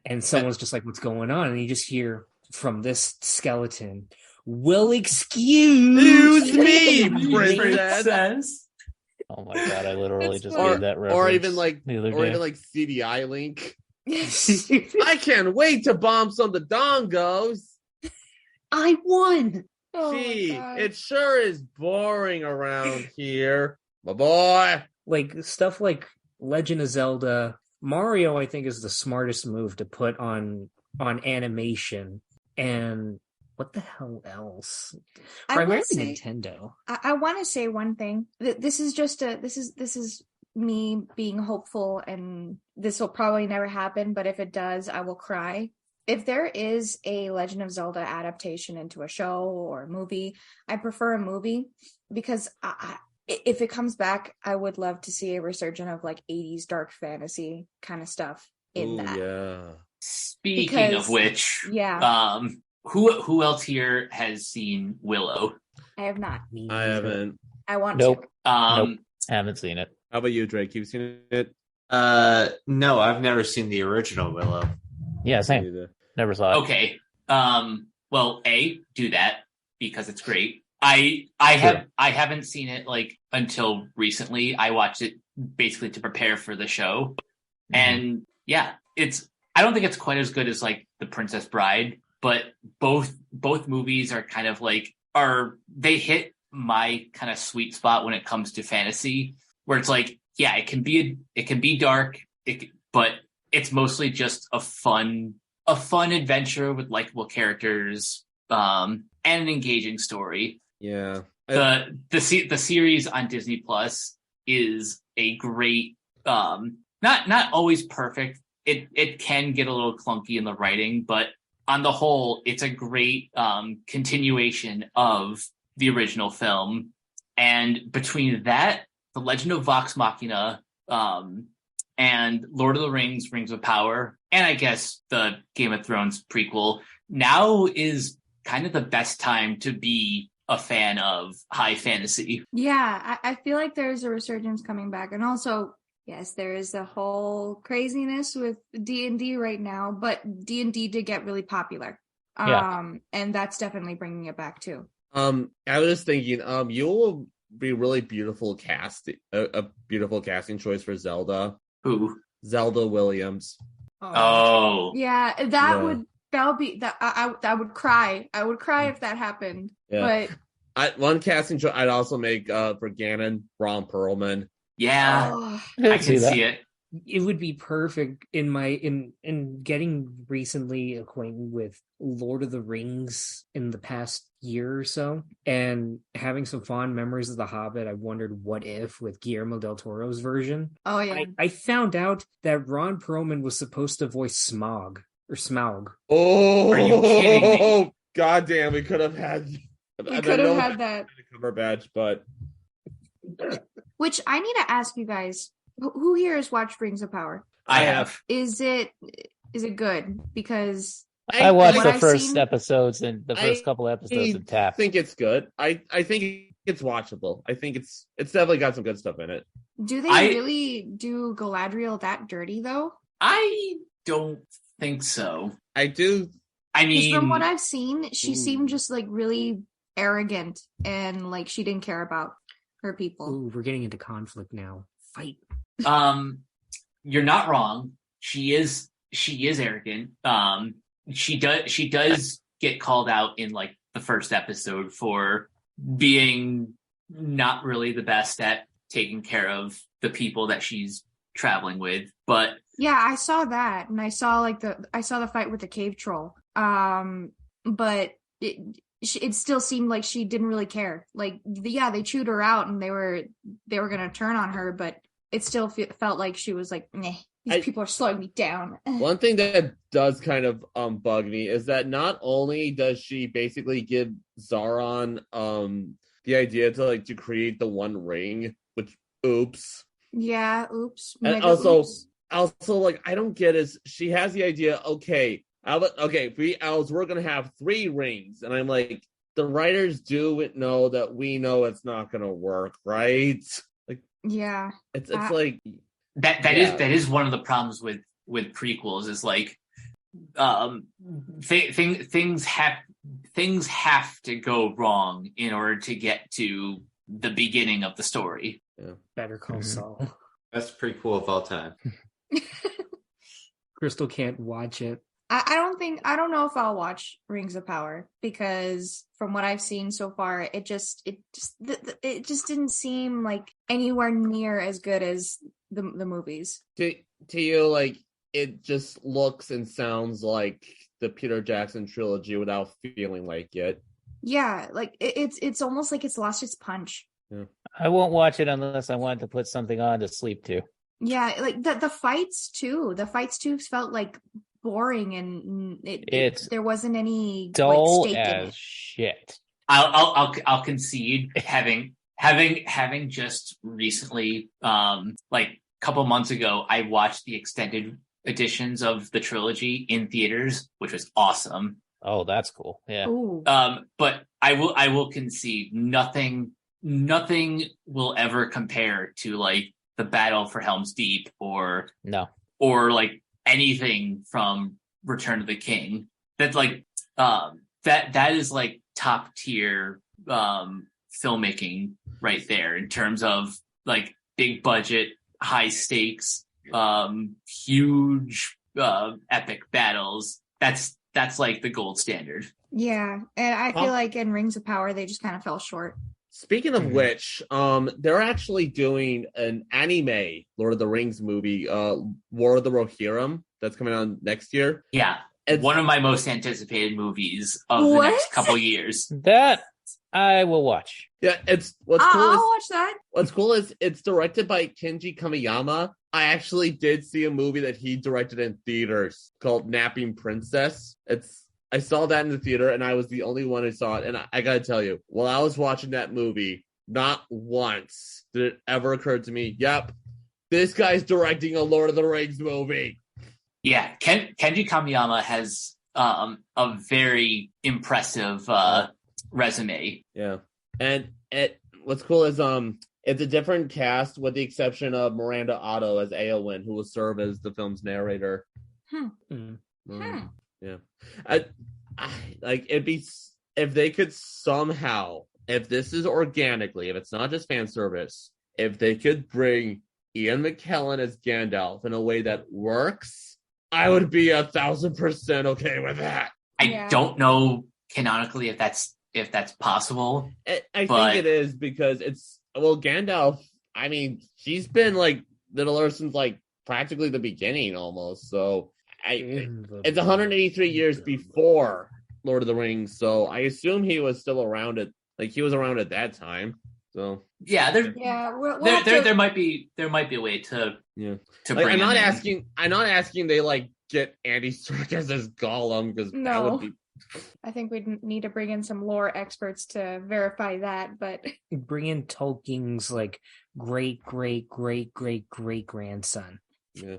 And someone's just like, what's going on? And you just hear from this skeleton, "Will excuse me, princess." Oh my god, I literally just gave that reference. Or even like CDI Link. I can't wait to bomb some of the dongos. I won. Oh, gee, it sure is boring around here, my boy. Like, stuff like Legend of Zelda, Mario, I think, is the smartest move to put on animation. And what the hell else? Primarily Nintendo. I want to say one thing. This is just this is me being hopeful, and this will probably never happen, but if it does, I will cry. If there is a Legend of Zelda adaptation into a show or a movie, I prefer a movie, because if it comes back, I would love to see a resurgence of, like, 80s dark fantasy kind of stuff in that. Yeah. Speaking of which, who else here has seen Willow? I have not. I haven't. I want to. Nope. Haven't seen it. How about you, Drake? You've seen it? No, I've never seen the original Willow. Yeah, same. Never saw it. Okay. Well, do that because it's great. I haven't seen it like until recently. I watched it basically to prepare for the show. And yeah, I don't think it's quite as good as like The Princess Bride, but both movies are kind of like they hit my kind of sweet spot when it comes to fantasy, where it's like, yeah, it can be dark, but it's mostly just a fun adventure with likable characters, and an engaging story. Yeah. The series on Disney Plus is a great, not always perfect. It can get a little clunky in the writing, but on the whole, it's a great continuation of the original film. And between that, The Legend of Vox Machina, and Lord of the Rings, Rings of Power, and I guess the Game of Thrones prequel, now is kind of the best time to be a fan of high fantasy. Yeah, I feel like there's a resurgence coming back. And also, yes, there is a whole craziness with D&D right now, but D&D did get really popular. And that's definitely bringing it back too. I was just thinking, you will be really beautiful a beautiful casting choice for Zelda. Who? Zelda Williams. Oh. Yeah, I would cry. I would cry if that happened. Yeah. But one casting choice I'd also make for Ganon, Ron Perlman. Yeah, I can see it. It would be perfect in getting recently acquainted with Lord of the Rings in the past year or so, and having some fond memories of The Hobbit. I wondered what if with Guillermo del Toro's version. Oh yeah, I found out that Ron Perlman was supposed to voice Smaug. Oh, are you kidding me? God damn, we could have had. We could have had that cover badge, but. Which I need to ask you guys: who here has watched Rings of Power? I have. Is it good? Because I watched the first episodes and the first couple episodes and tapped. I think it's good. I think it's watchable. I think it's definitely got some good stuff in it. Do they really do Galadriel that dirty though? I don't think so. I do. I mean, from what I've seen, she seemed just like really arrogant and like she didn't care about her people. Ooh, we're getting into conflict now. Fight. You're not wrong. She is arrogant. She does get called out in like the first episode for being not really the best at taking care of the people that she's traveling with. But yeah, I saw that, and I saw the fight with the cave troll. But it still seemed like she didn't really care. Like, they chewed her out, and they were gonna turn on her, but it still felt like she was like, meh. These people are slowing me down. One thing that does kind of bug me is that not only does she basically give Sauron the idea to create the One Ring, which oops. Yeah, oops. And also like I don't get is she has the idea, okay, 3 elves, we're gonna have 3 rings, and I'm like, the writers do know that we know it's not gonna work, right? Like, yeah, it's like. That is one of the problems with prequels is like things have to go wrong in order to get to the beginning of the story. Yeah. Better Call Saul. Best prequel of all time. Crystal can't watch it. I don't know if I'll watch Rings of Power because from what I've seen so far, it just didn't seem like anywhere near as good as the movies. To you, like, it just looks and sounds like the Peter Jackson trilogy without feeling like it. Yeah, like it's almost like it's lost its punch. Yeah. I won't watch it unless I want to put something on to sleep to. Yeah, like the fights too. The fights too felt like boring, and there wasn't any dull stake as in it. shit. I'll concede having just recently, like a couple months ago, I watched the extended editions of the trilogy in theaters, which was awesome. Oh, that's cool. Yeah. Ooh. But I will concede nothing will ever compare to like the battle for Helm's Deep or No. like anything from Return of the King. That's like that is like top tier filmmaking right there in terms of like big budget, high stakes, huge epic battles. That's like the gold standard. Yeah, and I feel like in Rings of Power they just kind of fell short. Speaking of which, they're actually doing an anime Lord of the Rings movie, War of the Rohirrim, that's coming out next year. Yeah, It's one of my most anticipated movies of the next couple years. That I will watch. Yeah, what's cool I'll is watch that. what's cool is it's directed by Kenji Kamiyama. I actually did see a movie that he directed in theaters called Napping Princess. I saw that in the theater, and I was the only one who saw it. And I gotta tell you, while I was watching that movie, not once did it ever occur to me, yep, this guy's directing a Lord of the Rings movie. Yeah, Kenji Kamiyama has a very impressive resume. Yeah, and what's cool is it's a different cast with the exception of Miranda Otto as Eowyn, who will serve as the film's narrator. Yeah, I like it'd be if they could somehow, if this is organically, if it's not just fan service, if they could bring Ian McKellen as Gandalf in a way that works, I would be 1,000% okay with that. I don't know canonically if that's possible. I think it is because Gandalf, I mean, she's been like Middle-earth since like practically the beginning almost. So it's 183 years before Lord of the Rings. So I assume he was still around he was around at that time. So yeah, there might be a way to bring I'm not asking they like get Andy Serkis as Gollum because that would be. I think we'd need to bring in some lore experts to verify that, but bring in Tolkien's like great grandson. Yeah.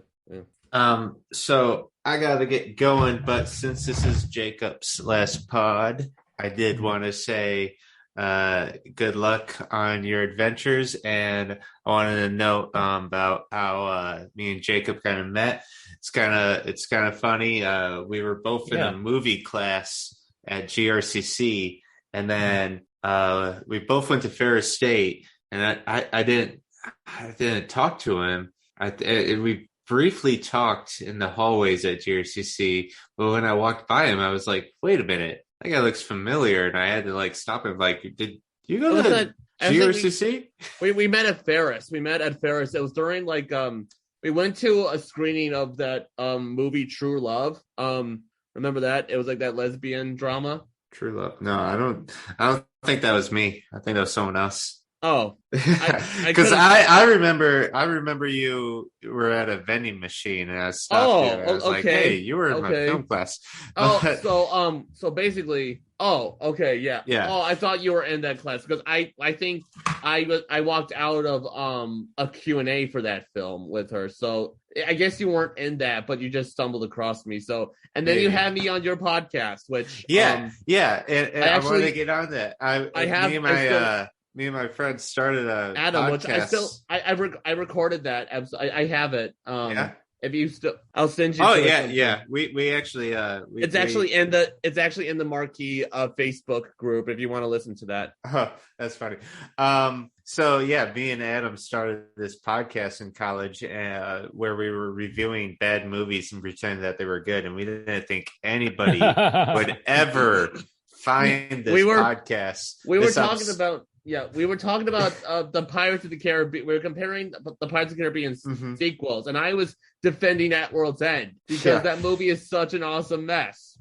So I gotta get going, but since this is Jacob's last pod, I did want to say good luck on your adventures, and I wanted to note about how me and Jacob kind of met. It's kind of funny. We were both in a movie class at GRCC, and then we both went to Ferris State, and I didn't talk to him. We briefly talked in the hallways at GRCC, but when I walked by him, I was like, wait a minute, that guy looks familiar, and I had to like stop him. Like, did you go to GRCC? We met at Ferris. It was during like we went to a screening of that movie True Love. Remember that? It was like that lesbian drama. True Love. No, I don't think that was me. I think that was someone else. Oh, because I remember you were at a vending machine and I stopped you. And I was like, hey, you were in my film class. So basically, okay, yeah. Oh, I thought you were in that class because I think I walked out of a Q&A for that film with her. So I guess you weren't in that, but you just stumbled across me. So and then you had me on your podcast, which and I wanted to get on that. Me and my friend started a Adam, podcast. which I recorded that. I have it. If you still, I'll send you. Oh yeah. We actually it's actually in the Marquee Facebook group. If you want to listen to that. Oh, that's funny. So yeah, me and Adam started this podcast in college where we were reviewing bad movies and pretending that they were good, and we didn't think anybody would ever find this podcast. We were talking about. Yeah, we were talking about the Pirates of the Caribbean. We were comparing the Pirates of the Caribbean sequels, and I was defending At World's End because that movie is such an awesome mess.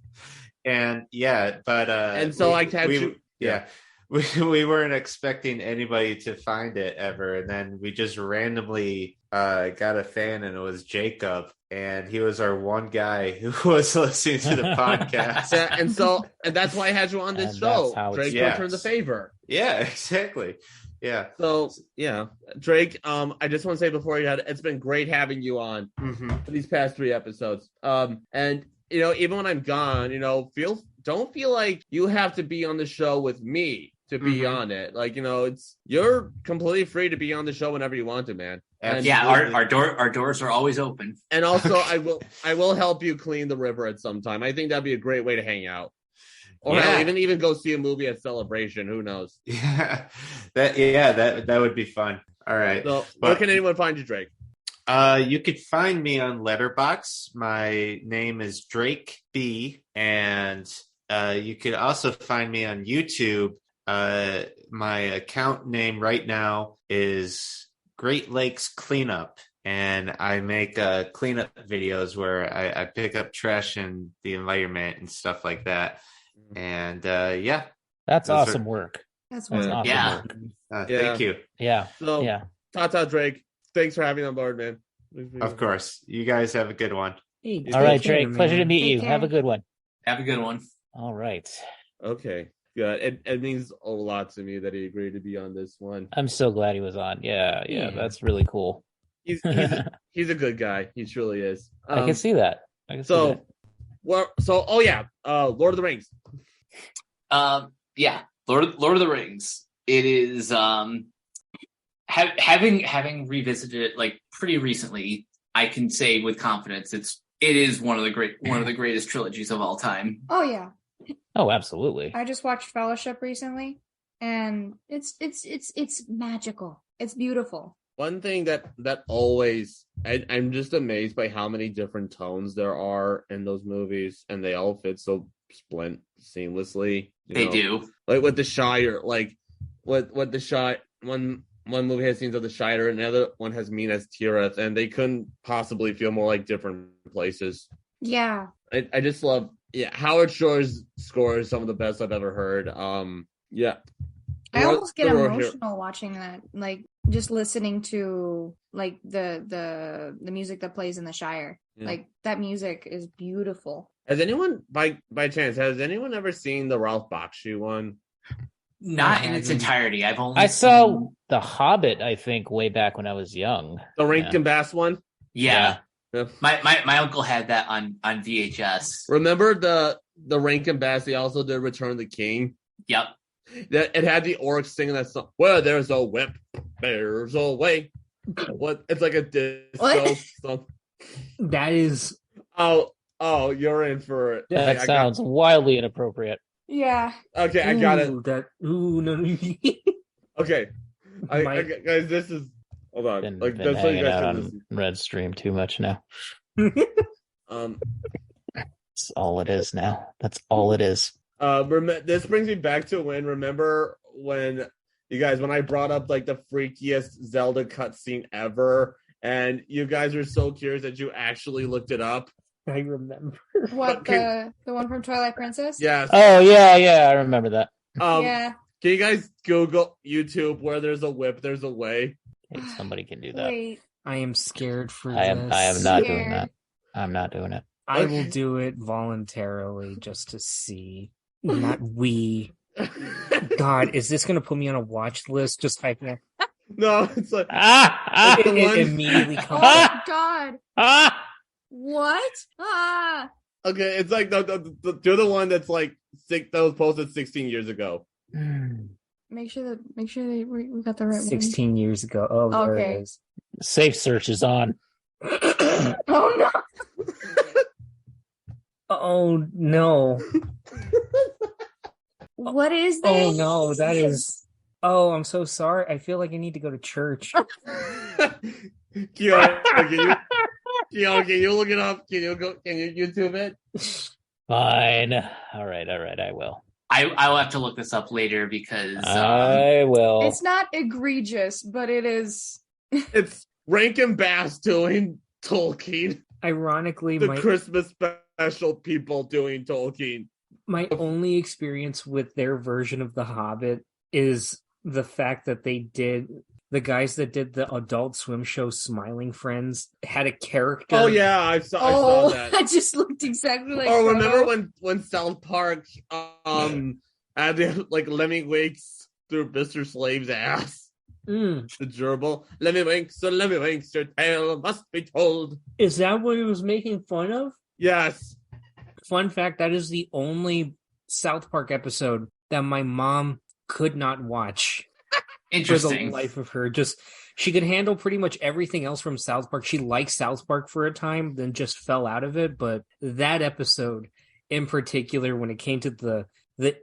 And and so I tagged you. Yeah, we weren't expecting anybody to find it ever, and then we just randomly got a fan, and it was Jacob, and he was our one guy who was listening to the podcast. And that's why I had you on this show. Drake returned the favor. Yeah, exactly. Yeah. So yeah, Drake. I just want to say before it's been great having you on for these past 3 episodes. And even when I'm gone, don't feel like you have to be on the show with me to be on it. Like, you're completely free to be on the show whenever you want to, man. Yeah, our doors are always open. And also, I will help you clean the river at some time. I think that'd be a great way to hang out, or hell, even go see a movie at Celebration. Who knows? Yeah, that would be fun. All right. So, where can anyone find you, Drake? You could find me on Letterboxd. My name is Drake B, and you could also find me on YouTube. My account name right now is Great Lakes Cleanup, and I make cleanup videos where I pick up trash in the environment and stuff like that. And that's awesome work. That's awesome work. Thank you. Yeah. So, Tata Drake, thanks for having me on board, man. Of course. You guys have a good one. Hey, all right, Drake. Pleasure to meet Take you. care. Have a good one. Have a good one. All right. Okay. Good. It means a lot to me that he agreed to be on this one. I'm so glad he was on. Yeah. That's really cool. He's a good guy. He truly is. I can see that. Lord of the Rings. Lord of the Rings. It is having revisited it like pretty recently, I can say with confidence it is one of the greatest trilogies of all time. Oh yeah. Oh, absolutely. I just watched Fellowship recently, and it's magical. It's beautiful. One thing that always I'm just amazed by how many different tones there are in those movies, and they all fit so seamlessly. They do. Like with the Shire, like what the Shire one movie has scenes of the Shire, and the other one has Minas Tirith, and they couldn't possibly feel more like different places. Yeah. I just love Howard Shore's score is some of the best I've ever heard. I almost get emotional watching that, like just listening to like the music that plays in the Shire. Yeah. Like that music is beautiful. Has anyone by chance ever seen the Ralph Bakshi one? Not in its entirety. I saw The Hobbit, I think, way back when I was young. The Rankin Bass one? Yeah. My uncle had that on VHS. Remember the Rankin Bass? They also did Return of the King. Yep. It had the orcs singing that song. Where there's a whip, there's a way. What? It's like a disco song. That is. Oh, you're in for it. That sounds wildly inappropriate. Yeah. Okay, I got it. No. Okay, guys, this is. Hold on. Been hanging out on Red Stream too much now. That's all it is now. That's all it is. This brings me back to remember when you guys, when I brought up like the freakiest Zelda cutscene ever, and you guys were so curious that you actually looked it up. I remember. What, the one from Twilight Princess? Yes. Oh yeah, I remember that. Yeah. Can you guys Google YouTube where there's a whip, there's a way? Hey, somebody can do that. Wait. I am scared for I this. am not doing that. I'm not doing it. I will do it voluntarily just to see. Not we. God, is this going to put me on a watch list? Just typing. No, it's like it immediately comes Oh up. God. What? Okay, it's like you're the one that's like that was posted 16 years ago. Make sure we got the right 16 years ago. Oh, there Okay. it is. Safe search is on. one. Oh no. Oh no. What is this? Oh no, that is. Oh, I'm so sorry. I feel like I need to go to church. Kyo, can you look it up? Can you YouTube it? Fine. All right, I will. I will have to look this up later because I will. It's not egregious, but it is. It's Rankin Bass doing Tolkien. Ironically, The Christmas special people doing Tolkien. my only experience with their version of The Hobbit is the fact that the guys that did the Adult Swim show Smiling Friends had a character. Oh yeah, I saw that. I just looked exactly like. Oh, remember when South Park had like Lemmy Winks through Mr. Slave's ass? The gerbil. Lemmy Winks, your tale must be told. Is that what he was making fun of? Yes. Fun fact, that is the only South Park episode that my mom could not watch. Interesting. the life of her. Just she could handle pretty much everything else from South Park. She liked South Park for a time, then just fell out of it. But that episode in particular, when it came to the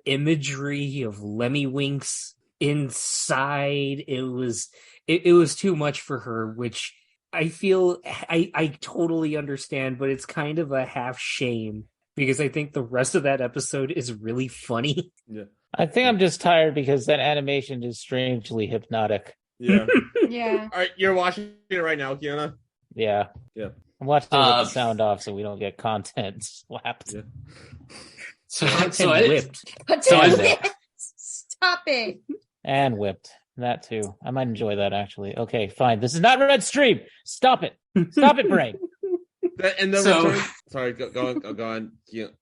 imagery of Lemmy Winks inside, it was too much for her, which I feel I totally understand, but it's kind of a half shame because I think the rest of that episode is really funny. Yeah. I think I'm just tired because that animation is strangely hypnotic. Yeah. Yeah. All right, you're watching it right now, Kiana. Yeah. Yeah. I'm watching it with the sound off so we don't get content slapped. Yeah. So And whipped. Stop it. And whipped. That too. I might enjoy that actually. Okay, fine. This is not Red Stream. Stop it. Stop it, Brain. And then So- sorry, go on.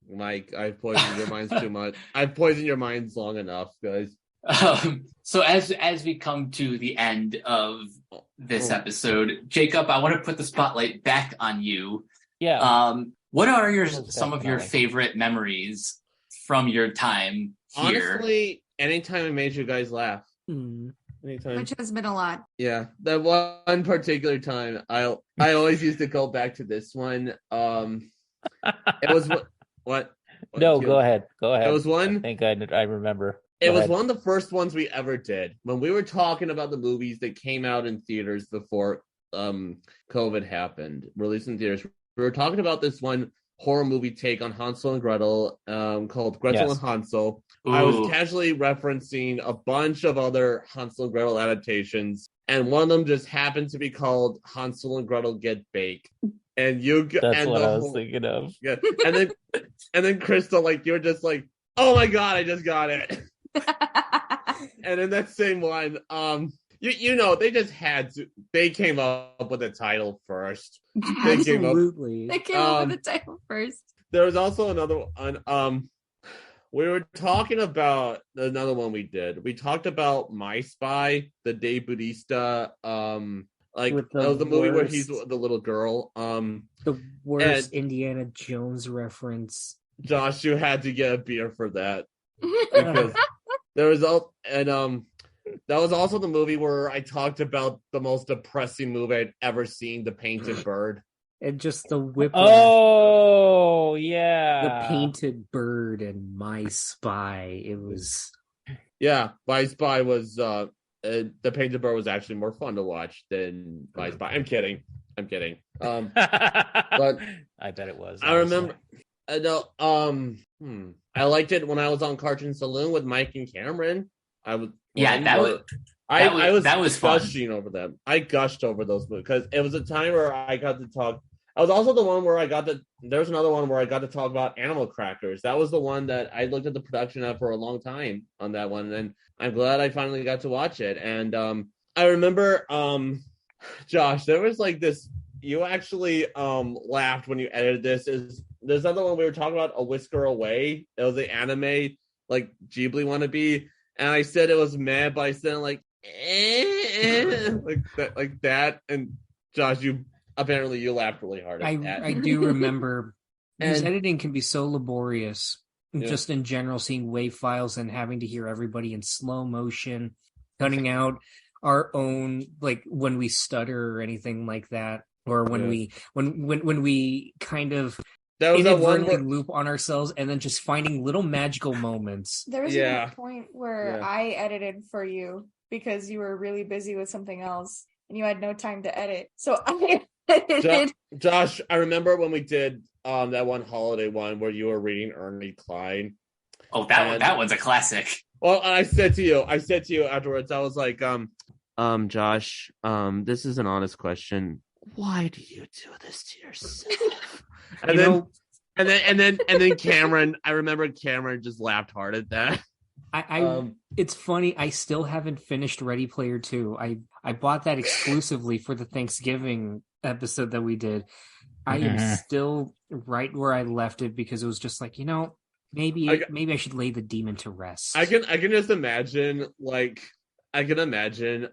Mike, I've poisoned your minds too much. I've poisoned your minds long enough, guys. So as we come to the end of this episode, Jacob, I want to put the spotlight back on you. Yeah. What are What's some that, of your Molly? favorite memories from your time here? Honestly, anytime I made you guys laugh. Hmm. Anytime. Which has been a lot. Yeah, that one particular time, I always used to go back to this one. It was what? No, go ahead. Go ahead. It was I one. think I remember. It Go was ahead. one of the first ones we ever did when we were talking about the movies that came out in theaters before COVID happened, released in theaters. We were talking about this one horror movie take on Hansel and Gretel, called Gretel Yes. and Hansel. I was Ooh. casually referencing a bunch of other Hansel and Gretel adaptations, and one of them just happened to be called Hansel and Gretel Get Baked. And That's and what the I was whole- thinking of. Yeah, and then Crystal, like, you're just like, oh my god, I just got it. And in that same one, you know, they just had to. They came up with the title first. They came up. Absolutely. They came up with the title first. There was also another one. We were talking about another one we did. We talked about My Spy, the Dave Bautista. Like With that the was the movie where he's worst- the little girl. The worst And- Indiana Jones reference. Josh, you had to get a beer for that. Because there was that was also the movie where I talked about the most depressing movie I'd ever seen, The Painted Bird. And just the whip. Oh, The yeah. painted bird and My Spy. It was. Yeah, My Spy was The Painted Bird was actually more fun to watch than My Spy. I'm kidding. But I bet it was. I remember. I liked it when I was on Cartoon Saloon with Mike and Cameron. I was. Yeah, that was that was fun. gushing over them. I gushed over those movies because it was a time where I got to talk. I was also the one where I got to. There's another one where I got to talk about Animal Crackers. That was the one that I looked at the production of for a long time on that one, and I'm glad I finally got to watch it. And I remember, Josh, there was like this. You actually laughed when you edited this. There's another one we were talking about, A Whisker Away. It was the anime like Ghibli wannabe. And I said it was meh, but I said like like that. And Josh, you laughed really hard at that. I do remember. Because And- editing can be so laborious. Yeah. Just in general, seeing WAV files and having to hear everybody in slow motion, cutting out our own, like when we stutter or anything like that, or when Yeah. when we kind of That was that one inadvertently where, loop on ourselves, and then just finding little magical moments. There was Yeah. even a point where Yeah. I edited for you because you were really busy with something else and you had no time to edit. So I edited. Josh, I remember when we did that one holiday one where you were reading Ernie Klein. Oh, that one's a classic. Well, I said to you afterwards, I was like, Josh, this is an honest question. Why do you do this to yourself? And You then Cameron, I remember Cameron just laughed hard at that. It's funny. I still haven't finished Ready Player 2. I bought that exclusively for the Thanksgiving episode that we did. I am still right where I left it because it was just like, maybe I should lay the demon to rest. I can just imagine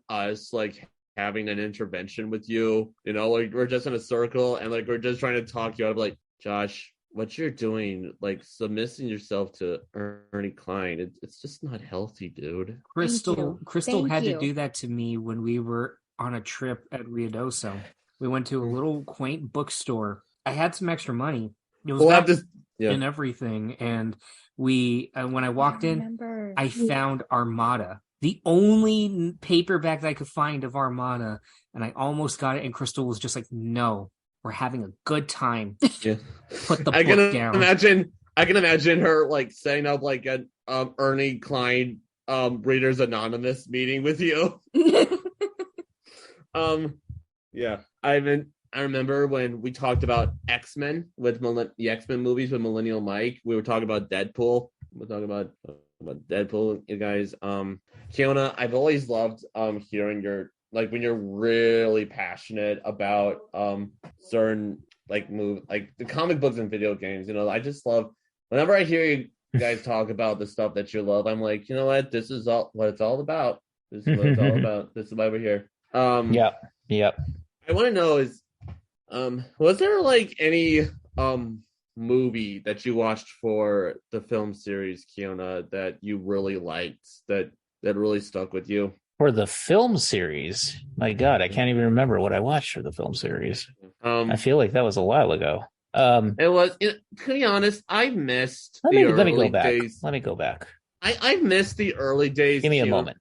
us like having an intervention with you, like we're just in a circle and like we're just trying to talk you out of like, Josh, what you're doing, like submitting yourself to Ernie Klein, it's just not healthy, dude. Crystal Thank had to you. do that to me when we were on a trip at Ruidoso. We went to a little quaint bookstore. I had some extra money. It was We'll have back this. Yeah. and everything, and we when I walked in, remember. I found Armada, the only paperback that I could find of Armada, and I almost got it. And Crystal was just like, "No, we're having a good time. Yeah. Put the I book can down." imagine her like setting up like an Ernie Klein Readers Anonymous meeting with you. Yeah. I remember when we talked about X-Men with the X-Men movies with Millennial Mike. We were talking about Deadpool. We're talking about Deadpool, you guys. Kiona, I've always loved hearing your, like, when you're really passionate about certain like the comic books and video games. You know, I just love whenever I hear you guys talk about the stuff that you love. I'm like, you know what? This is all what it's all about. This is what it's all about. This is why we're here. Yep. I want to know is, was there like any movie that you watched for the film series, Kiona, that you really liked, that really stuck with you? For the film series, my God, I can't even remember what I watched for the film series. I feel like that was a while ago. It was. To be honest, I missed let the me early go back. days. Let me go back. I missed the early days. Give me a Kiona. moment.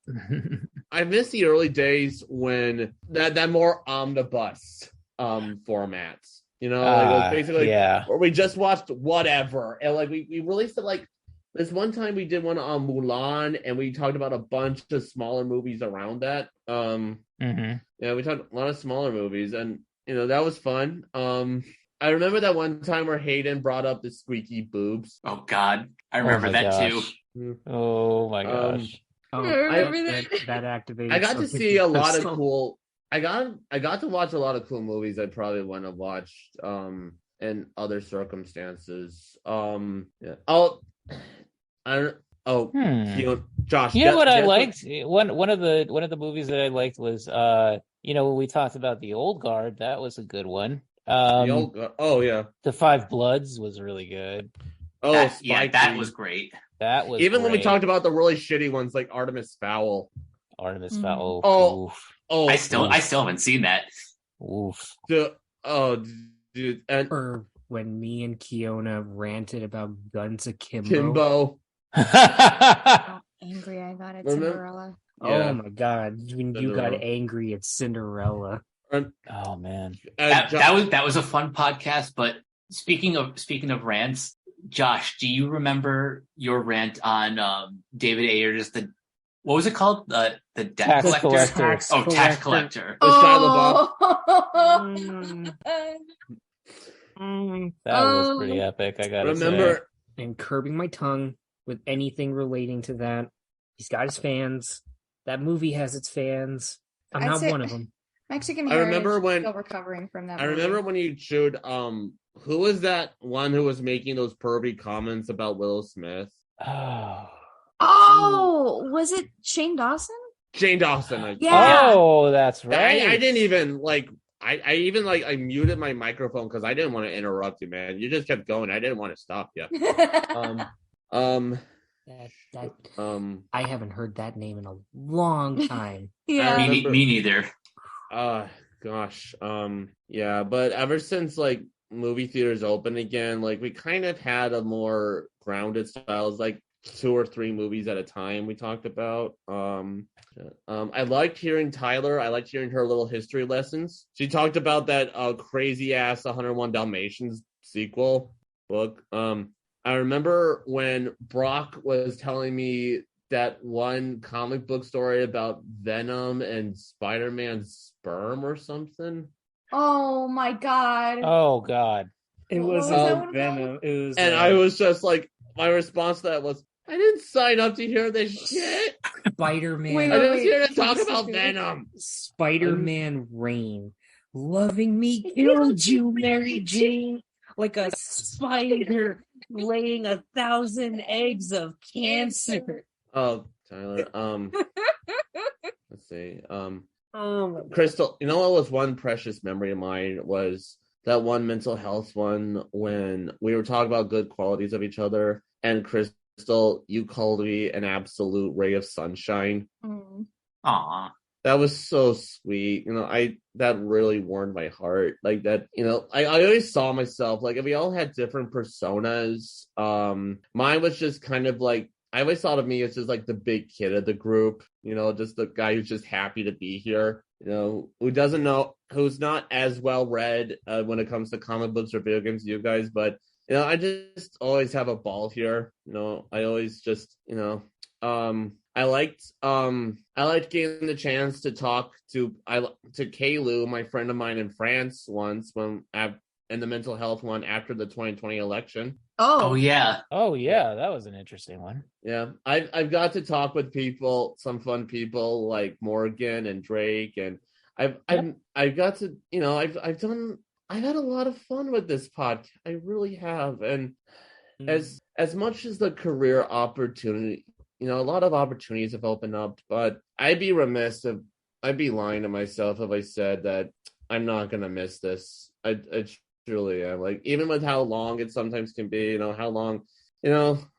I missed the early days when that more omnibus formats. You know, like it was basically where we just watched whatever, and like we released it like this one time we did one on Mulan, and we talked about a bunch of smaller movies around that. Yeah, we talked a lot of smaller movies, and you know that was fun. I remember that one time where Hayden brought up the squeaky boobs. Oh God, I remember that too. Oh my gosh. Oh, I that activated. I got to something see a lot of personal. cool. I got to watch a lot of cool movies I probably wouldn't have watched in other circumstances. Yeah. Josh. You know what I liked? One of the movies that I liked was when we talked about the Old Guard. That was a good one. The Five Bloods was really good. That was great. That was even great. when we talked about the really shitty ones like Artemis Fowl. Fowl. I still haven't seen that. Oof. Dude, and or when me and Kiona ranted about Guns Akimbo. Kimbo. How angry I got at Cinderella. Oh my God! When you got angry at Cinderella. Oh man, that was a fun podcast. But speaking of rants, Josh, do you remember your rant on David Ayer's what was it called? The debt collector? Tax collector. Oh. That was pretty epic. I gotta say. And curbing my tongue with anything relating to that. He's got his fans. That movie has its fans. I'm not one of them. Mexican I remember when still recovering from that. I remember when you showed who was that one who was making those pervy comments about Will Smith? Oh, was it Shane Dawson? Shane Dawson. Yeah. Oh, that's right. I didn't even like. I even like I muted my microphone because I didn't want to interrupt you, man. You just kept going. I didn't want to stop you. I haven't heard that name in a long time. Yeah, me neither. Gosh. Yeah, but ever since like movie theaters open again, like we kind of had a more grounded styles, like 2 or 3 movies at a time we talked about. I liked hearing Tyler. I liked hearing her little history lessons. She talked about that crazy ass 101 Dalmatians sequel book. I remember when Brock was telling me that one comic book story about Venom and Spider-Man's sperm or something. Oh my God. Oh God. It What was that Venom. It was, and I was just like, my response to that was, I didn't sign up to hear this shit. Spider-Man. I didn't hear to talk about Venom. Spider-Man Reign. Loving me killed you, Mary Jane. Like a spider laying 1,000 eggs of cancer. Oh, Tyler. Let's see. Crystal, you know what was one precious memory of mine was that one mental health one when we were talking about good qualities of each other, and Crystal, you called me an absolute ray of sunshine. Aw. That was so sweet. That really warmed my heart. Like that, I always saw myself, like, if we all had different personas, mine was just kind of like, I always thought of me as just like the big kid of the group, just the guy who's just happy to be here, who doesn't know, who's not as well read when it comes to comic books or video games as you guys, but I just always have a ball here. I always just, I liked getting the chance to talk to Kaylu, my friend of mine in France, once in the mental health one after the 2020 election. Oh yeah. Oh yeah, that was an interesting one. Yeah, I've got to talk with people, some fun people like Morgan and Drake, and I've got to, I've had a lot of fun with this podcast. I really have, and as much as the career opportunity, a lot of opportunities have opened up, but I'd be lying to myself if I said that I'm not gonna miss this. I truly am. Like, even with how long it sometimes can be, how long,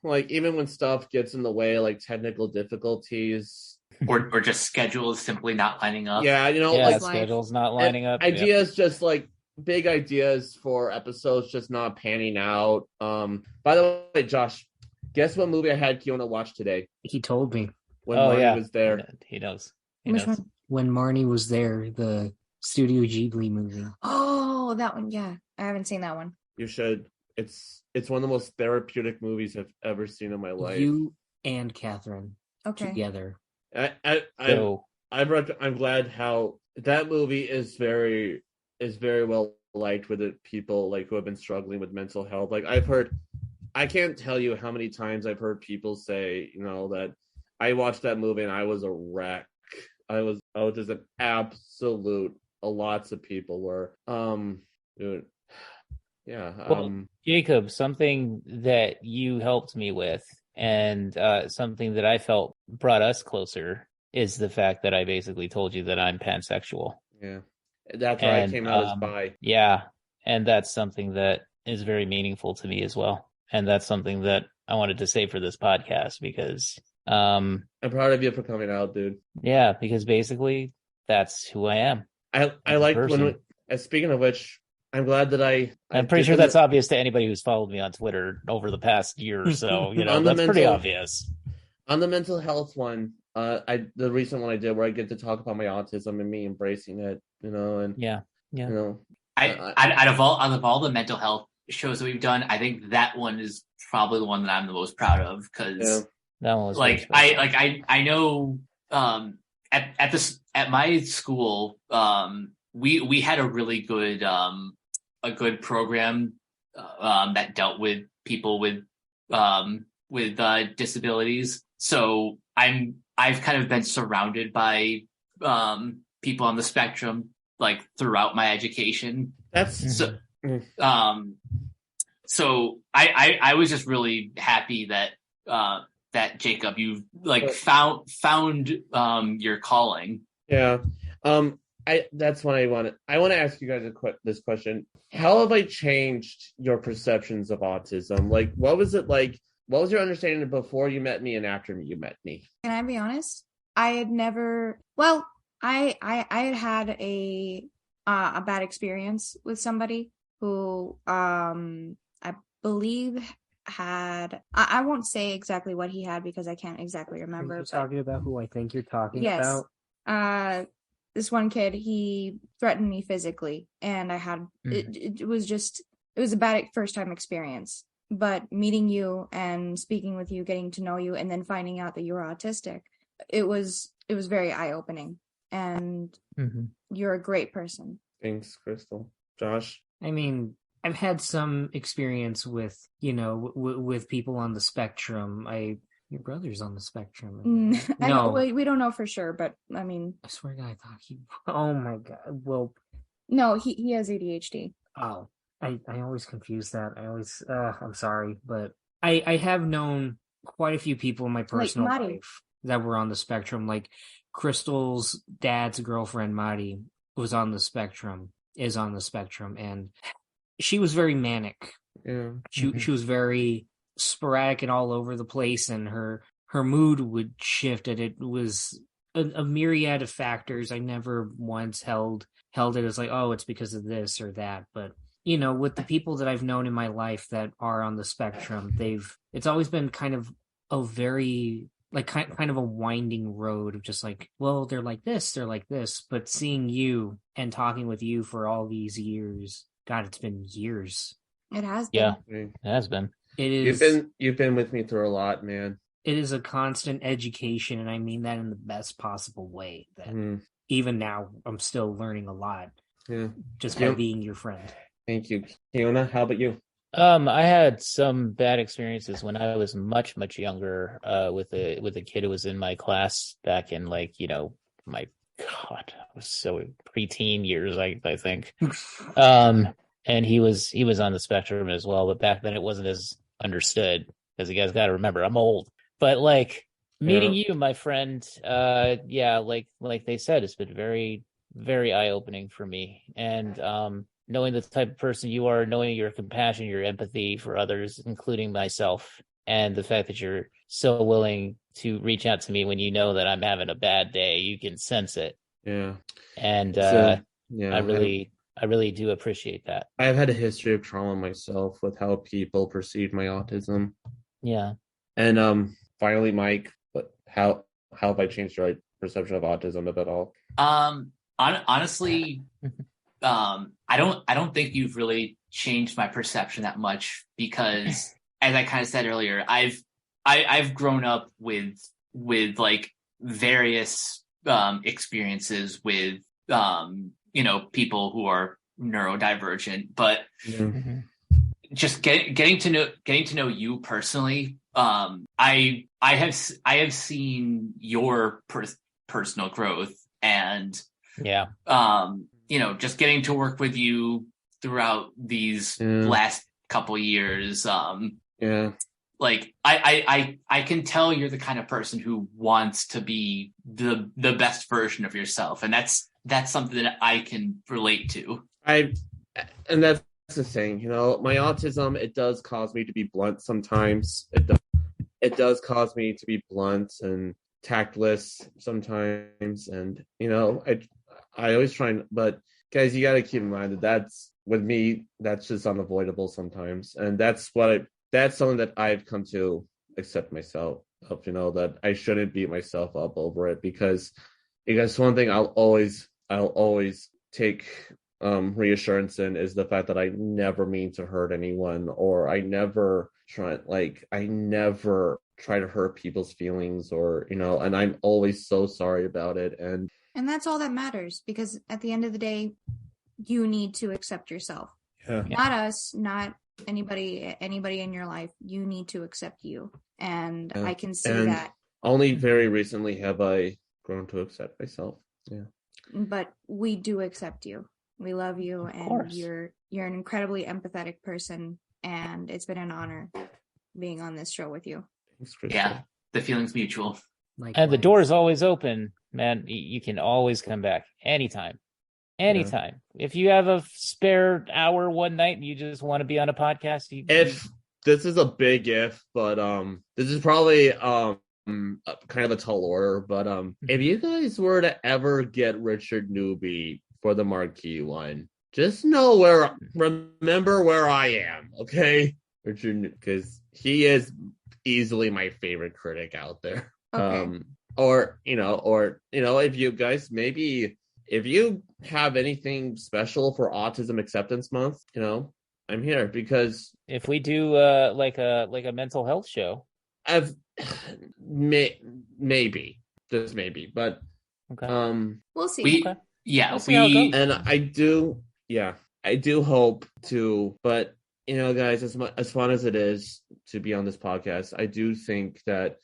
like, even when stuff gets in the way, like technical difficulties or just schedules simply not lining up. Yeah, like schedules not lining up. Ideas just like big ideas for episodes just not panning out. By the way, Josh, guess what movie I had Kiona watch today? He told me. When Marnie was there. He knows. Which one? When Marnie was there, the Studio Ghibli movie. Oh, that one. Yeah, I haven't seen that one. You should. It's one of the most therapeutic movies I've ever seen in my life. You and Catherine together. I'm glad how that movie is very well liked with it, people like who have been struggling with mental health. Like, I can't tell you how many times I've heard people say, that I watched that movie and I was a wreck. I was just an absolute. Lots of people were. Dude, yeah. Well, Jacob, something that you helped me with, and something that I felt brought us closer, is the fact that I basically told you that I'm pansexual. Yeah, that's why I came out as bi. Yeah, and that's something that is very meaningful to me as well, and that's something that I wanted to say for this podcast because I'm proud of you for coming out, dude. Yeah, because basically that's who I am. I like when. Speaking of which, I'm glad that I'm pretty sure that's obvious to anybody who's followed me on Twitter over the past year or so. That's pretty obvious. On the mental health one, the recent one I did where I get to talk about my autism and me embracing it, and out of all the mental health shows that we've done, I think that one is probably the one that I'm the most proud of because that one was like I know at my school we had a really good program that dealt with people with disabilities. So I've kind of been surrounded by people on the spectrum like throughout my education. So I was just really happy that that Jacob, you like found your calling. Yeah. That's what I want to ask you guys this question. How have I changed your perceptions of autism? Like, what was it like? What was your understanding before you met me and after you met me? Can I be honest? I had never. Well, I had a bad experience with somebody who I believe had. I won't say exactly what he had because I can't exactly remember. You're talking about who I think you're talking about? Yes. This one kid, he threatened me physically, and I had it was a bad first time experience. But meeting you and speaking with you, getting to know you, and then finding out that you were autistic, it was very eye opening. And you're a great person. Thanks, Crystal. Josh? I mean, I've had some experience with with people on the spectrum. Your brother's on the spectrum. No, we don't know for sure, but I mean, I swear to God, I thought he. Oh my God! Well, no, he has ADHD. Oh, I always confuse that. I'm sorry, but I have known quite a few people in my personal life that were on the spectrum. Like Crystal's dad's girlfriend, Madi, was on the spectrum. is on the spectrum, and she was very manic. Yeah. She was very sporadic and all over the place, and her mood would shift, and it was a myriad of factors. I never once held it as like, oh, it's because of this or that. But with the people that I've known in my life that are on the spectrum, it's always been kind of a very like kind of a winding road of just like, well, they're like this. But seeing you and talking with you for all these years, God, it's been years. It has been. Yeah, it has been. It is. You've been with me through a lot, man. It is a constant education, and I mean that in the best possible way. That even now, I'm still learning a lot. Yeah, just by being your friend. Thank you, Kiona. How about you? I had some bad experiences when I was much younger. With a kid who was in my class back in my God, I was so preteen years, I think. And he was on the spectrum as well, but back then it wasn't as understood, because you guys got to remember I'm old. But meeting you, my friend, like they said, it's been very, very eye-opening for me. And knowing the type of person you are, knowing your compassion, your empathy for others, including myself, and the fact that you're so willing to reach out to me when you know that I'm having a bad day, you can sense it. Yeah. And I really do appreciate that. I've had a history of trauma myself with how people perceive my autism. Yeah. And finally, Mike, but how have I changed your perception of autism, if at all? Honestly, I don't think you've really changed my perception that much, because as I kind of said earlier, I've grown up with like various experiences with people who are neurodivergent, but just getting to know you personally, I have seen your personal growth, and just getting to work with you throughout these last couple years, like I can tell you're the kind of person who wants to be the best version of yourself, and that's something that I can relate to. And that's the thing, my autism, it does cause me to be blunt sometimes. It does cause me to be blunt and tactless sometimes, and I always try, but guys, you got to keep in mind that that's, with me, that's just unavoidable sometimes, and that's something that I've come to accept myself of, that I shouldn't beat myself up over it, because one thing I'll always take reassurance in is the fact that I never mean to hurt anyone, or I never try to hurt people's feelings, or and I'm always so sorry about it, and that's all that matters, because at the end of the day, you need to accept yourself. Not us, not anybody in your life. You need to accept you, and I can see that. Only very recently have I grown to accept myself. Yeah. But we do accept you. We love you, and you're an incredibly empathetic person, and it's been an honor being on this show with you. Thanks, yeah, the feeling's mutual. And the door is always open, man. You can always come back anytime. Anytime. Yeah. If you have a spare hour one night and you just want to be on a podcast, this is a big if, but this is probably kind of a tall order, but if you guys were to ever get Richard Newby for the marquee one, just remember where I am, okay? Richard, because he is easily my favorite critic out there. Okay. Or if you guys, maybe if you have anything special for Autism Acceptance Month, I'm here, because if we do like a mental health show, maybe, just maybe, but we'll see. And I do hope to, but guys, as fun as it is to be on this podcast, I do think that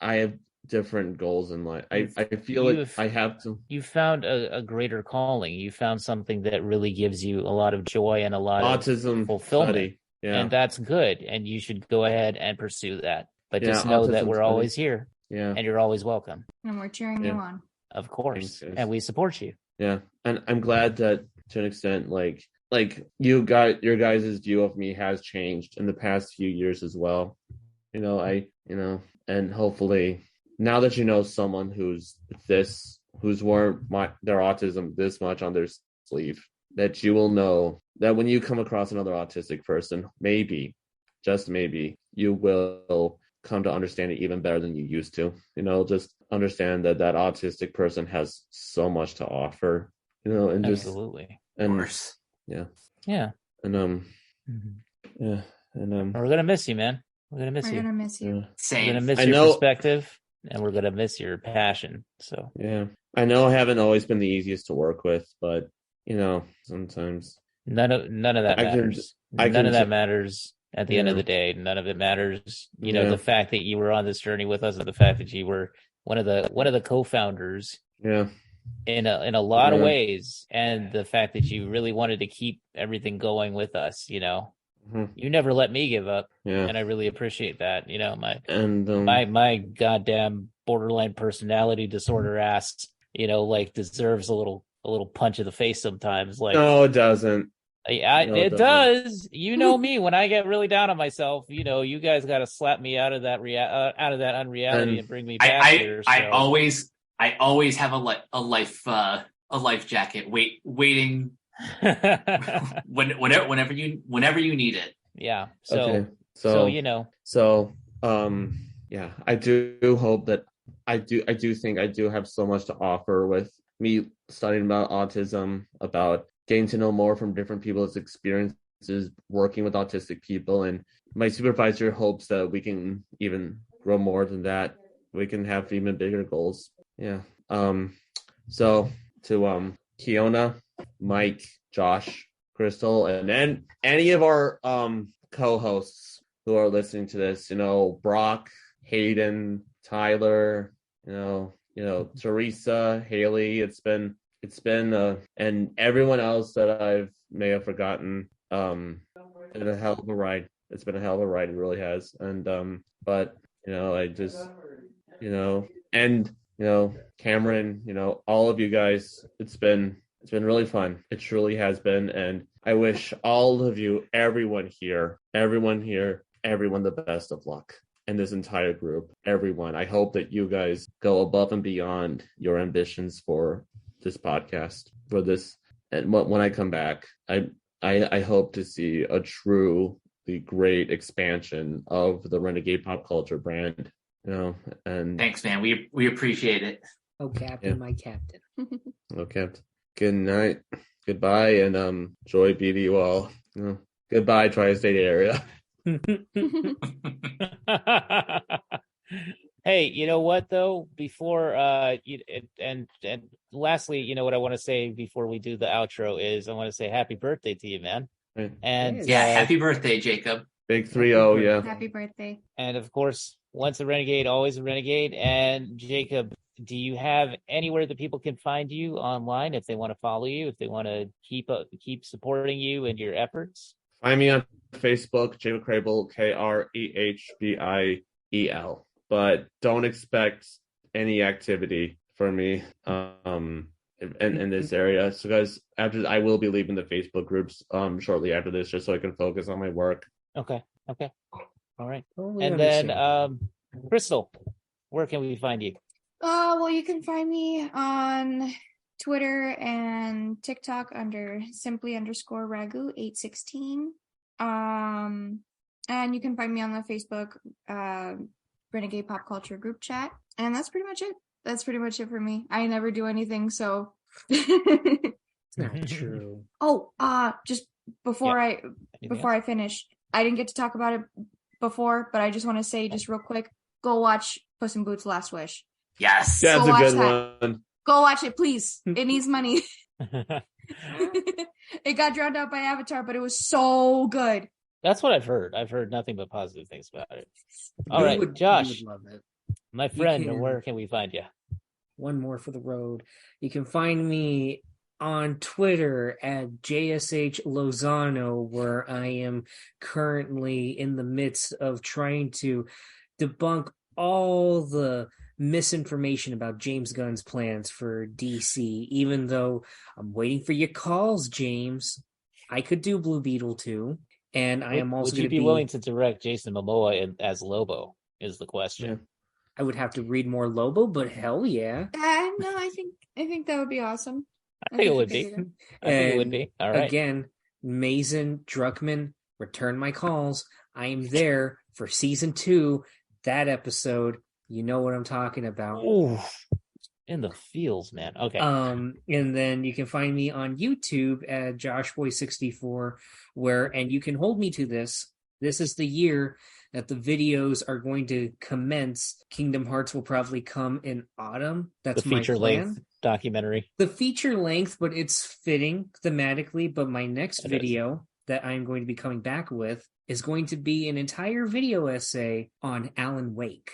I have different goals in life. I feel like I have to. You found a greater calling. You found something that really gives you a lot of joy and a lot autism of fulfillment. Study. Yeah. And that's good. And you should go ahead and pursue that. But just know that we're always here. Yeah. And you're always welcome. And we're cheering you on. Of course. Thanks, and we support you. Yeah. And I'm glad that to an extent, like you got your guys' view of me has changed in the past few years as well. And hopefully now that you know someone who's worn their autism this much on their sleeve, that you will know that when you come across another autistic person, maybe, just maybe, you will come to understand it even better than you used to. Just understand that autistic person has so much to offer. And just Absolutely. and Of course. yeah, Yeah. and yeah, and We're gonna miss you, man. We're gonna miss We're you. gonna miss you. yeah. We're Same. gonna miss I your know- perspective, and we're gonna miss your passion. So Yeah, I know I haven't always been the easiest to work with, but sometimes none of that I can- matters. I None can of that ju- matters at the end of Yeah. the day. None of it matters. Yeah. The fact that you were on this journey with us, and the fact that you were one of the co-founders yeah, in a lot of Yeah. ways, and the fact that you really wanted to keep everything going with us. Mhm. You never let me give up, yeah, and I really appreciate that. and My goddamn borderline personality disorder ass, deserves a little punch in the face sometimes. Like, no, it doesn't. No, it it does. You know me, when I get really down on myself, you guys got to slap me out of that unreality and bring me back here. So. I always have a life jacket waiting whenever you need it. Yeah. So Okay, so yeah, I do hope that I do think I do have so much to offer with me studying about autism, about getting to know more from different people's experiences working with autistic people, and my supervisor hopes that we can even grow more than that. We can have even bigger goals. Yeah. So to Kiona, Mike, Josh, Crystal, and then any of our co-hosts who are listening to this, Brock, Hayden, Tyler, Teresa, Haley, it's been and everyone else that I may have forgotten. It's been a hell of a ride. It's been a hell of a ride. It really has. And but I just and Cameron, all of you guys, it's been really fun. It truly has been, and I wish all of you, everyone here, the best of luck. And this entire group, everyone. I hope that you guys go above and beyond your ambitions for this podcast, for this. And when I come back, I hope to see a truly great expansion of the Renegade Pop Culture brand. And Thanks, man. We appreciate it. Oh, Captain, my captain. Okay. Good night. Goodbye, and joy be to you all. Goodbye, Tri-State area. Hey, you know what though? Before and lastly, what I want to say before we do the outro is I want to say happy birthday to you, man. Right. And Yeah, happy birthday, Jacob. Big 3-0, yeah. Happy birthday. And of course, once a renegade, always a renegade. And Jacob, do you have anywhere that people can find you online if they want to follow you, if they want to keep supporting you and your efforts? Find me on Facebook, Jacob Crable, Krehbiel. But don't expect any activity from me in this area. So guys, I will be leaving the Facebook groups shortly after this, just so I can focus on my work. Okay. All right. Totally And then Crystal, where can we find you? Well, you can find me on Twitter and TikTok under simply_ragu816. And you can find me on the Facebook Renegade Pop Culture group chat. And that's pretty much it. That's pretty much it for me. I never do anything, so It's not true. Oh, just before I finish, I didn't get to talk about it before, but I just want to say just real quick, go watch Puss in Boots: Last Wish. Yes. That's Go a good watch one. Go watch it, please. It needs money. It got drowned out by Avatar, but it was so good. That's what I've heard. I've heard nothing but positive things about it. All You right, would Josh, love it. my friend, can- where can we find you? One more for the road. You can find me on Twitter at JSH Lozano, where I am currently in the midst of trying to debunk all the misinformation about James Gunn's plans for DC, even though I'm waiting for your calls, James. I could do Blue Beetle too. And I am also Would you be willing to direct Jason Momoa as Lobo is the question. Yeah. I would have to read more Lobo, but hell yeah. No, I think that would be awesome. I think it would be. I think it would be. All right. Again, Mason Druckmann, return my calls. I am there for season 2. That episode, you know what I'm talking about. Ooh, in the feels, man. Okay. And then you can find me on YouTube at JoshBoy64, and you can hold me to this. This is the year that the videos are going to commence. Kingdom Hearts will probably come in autumn. That's the feature length documentary. The feature length, but it's fitting thematically. But my next video that I'm going to be coming back with is going to be an entire video essay on Alan Wake,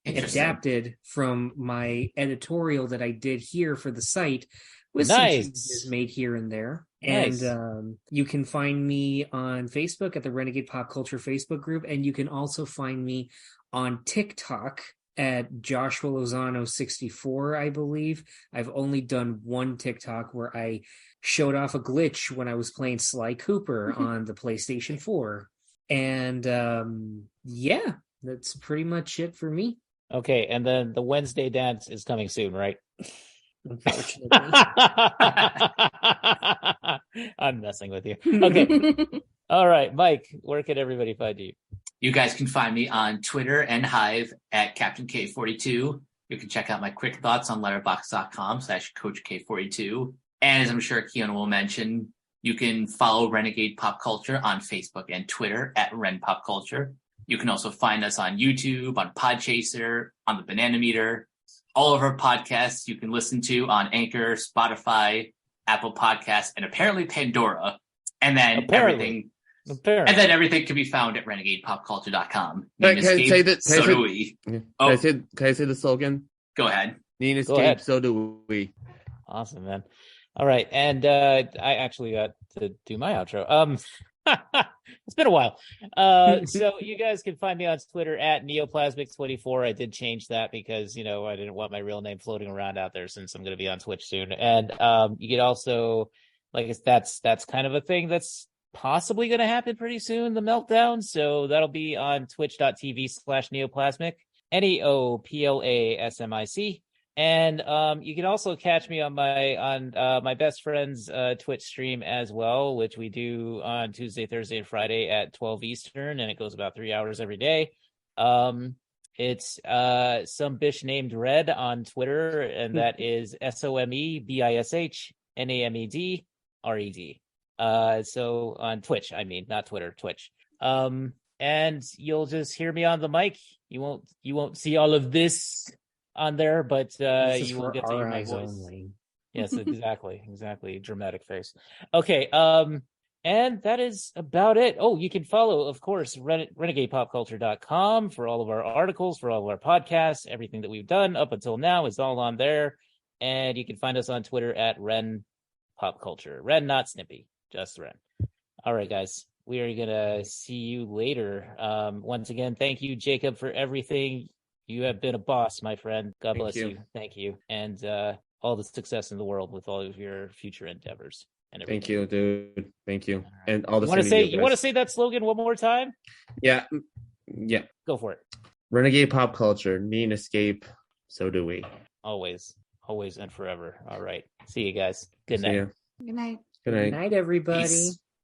adapted from my editorial that I did here for the site, with some changes made here and there. Nice. And you can find me on Facebook at the Renegade Pop Culture Facebook group, and you can also find me on TikTok at Joshua Lozano 64, I believe. I've only done one TikTok where I showed off a glitch when I was playing Sly Cooper on the PlayStation 4. And yeah, that's pretty much it for me. Okay, and then the Wednesday dance is coming soon, right? Unfortunately. I'm messing with you. Okay. All right, Mike, where can everybody find you? You guys can find me on Twitter and Hive at Captain K42. You can check out my quick thoughts on letterboxd.com/Coach K42. And as I'm sure Keanu will mention, you can follow Renegade Pop Culture on Facebook and Twitter at Ren Pop Culture. You can also find us on YouTube, on Podchaser, on the Banana Meter. All of our podcasts you can listen to on Anchor, Spotify, Apple Podcasts, and apparently Pandora. And then everything can be found at renegadepopculture.com. Can I say that? So do we. Can I say the slogan? Go ahead. Need escape, so do we. Awesome, man. All right, and I actually got to do my outro. It's been a while. So you guys can find me on Twitter at Neoplasmic24. I did change that because, I didn't want my real name floating around out there since I'm going to be on Twitch soon. And you could also, that's kind of a thing that's possibly going to happen pretty soon, the Meltdown. So that'll be on twitch.tv/Neoplasmic, NEOPLASMIC. And you can also catch me on my best friend's Twitch stream as well, which we do on Tuesday, Thursday, and Friday at 12 Eastern, and it goes about 3 hours every day. It's some bish named Red on Twitter, and that is SOMEBISHNAMEDRED. So on Twitch, I mean, not Twitter, Twitch. And you'll just hear me on the mic. You won't see all of this on there, but you will get to hear my voice. Only. Yes, exactly. Dramatic face. Okay, and that is about it. Oh, you can follow, of course, renegadepopculture.com for all of our articles, for all of our podcasts. Everything that we've done up until now is all on there. And you can find us on Twitter at Ren Pop Culture. Ren, not Snippy, just Ren. All right, guys, we are gonna see you later. Once again, thank you, Jacob, for everything. You have been a boss, my friend. God bless you. Thank you. And all the success in the world with all of your future endeavors. And everything. Thank you, dude. Thank you. And all the you want to say that slogan one more time? Yeah. Go for it. Renegade Pop Culture. Need an escape. So do we. Always and forever. All right. See you guys. Good night. Good night. Good night. Good night, everybody. Peace.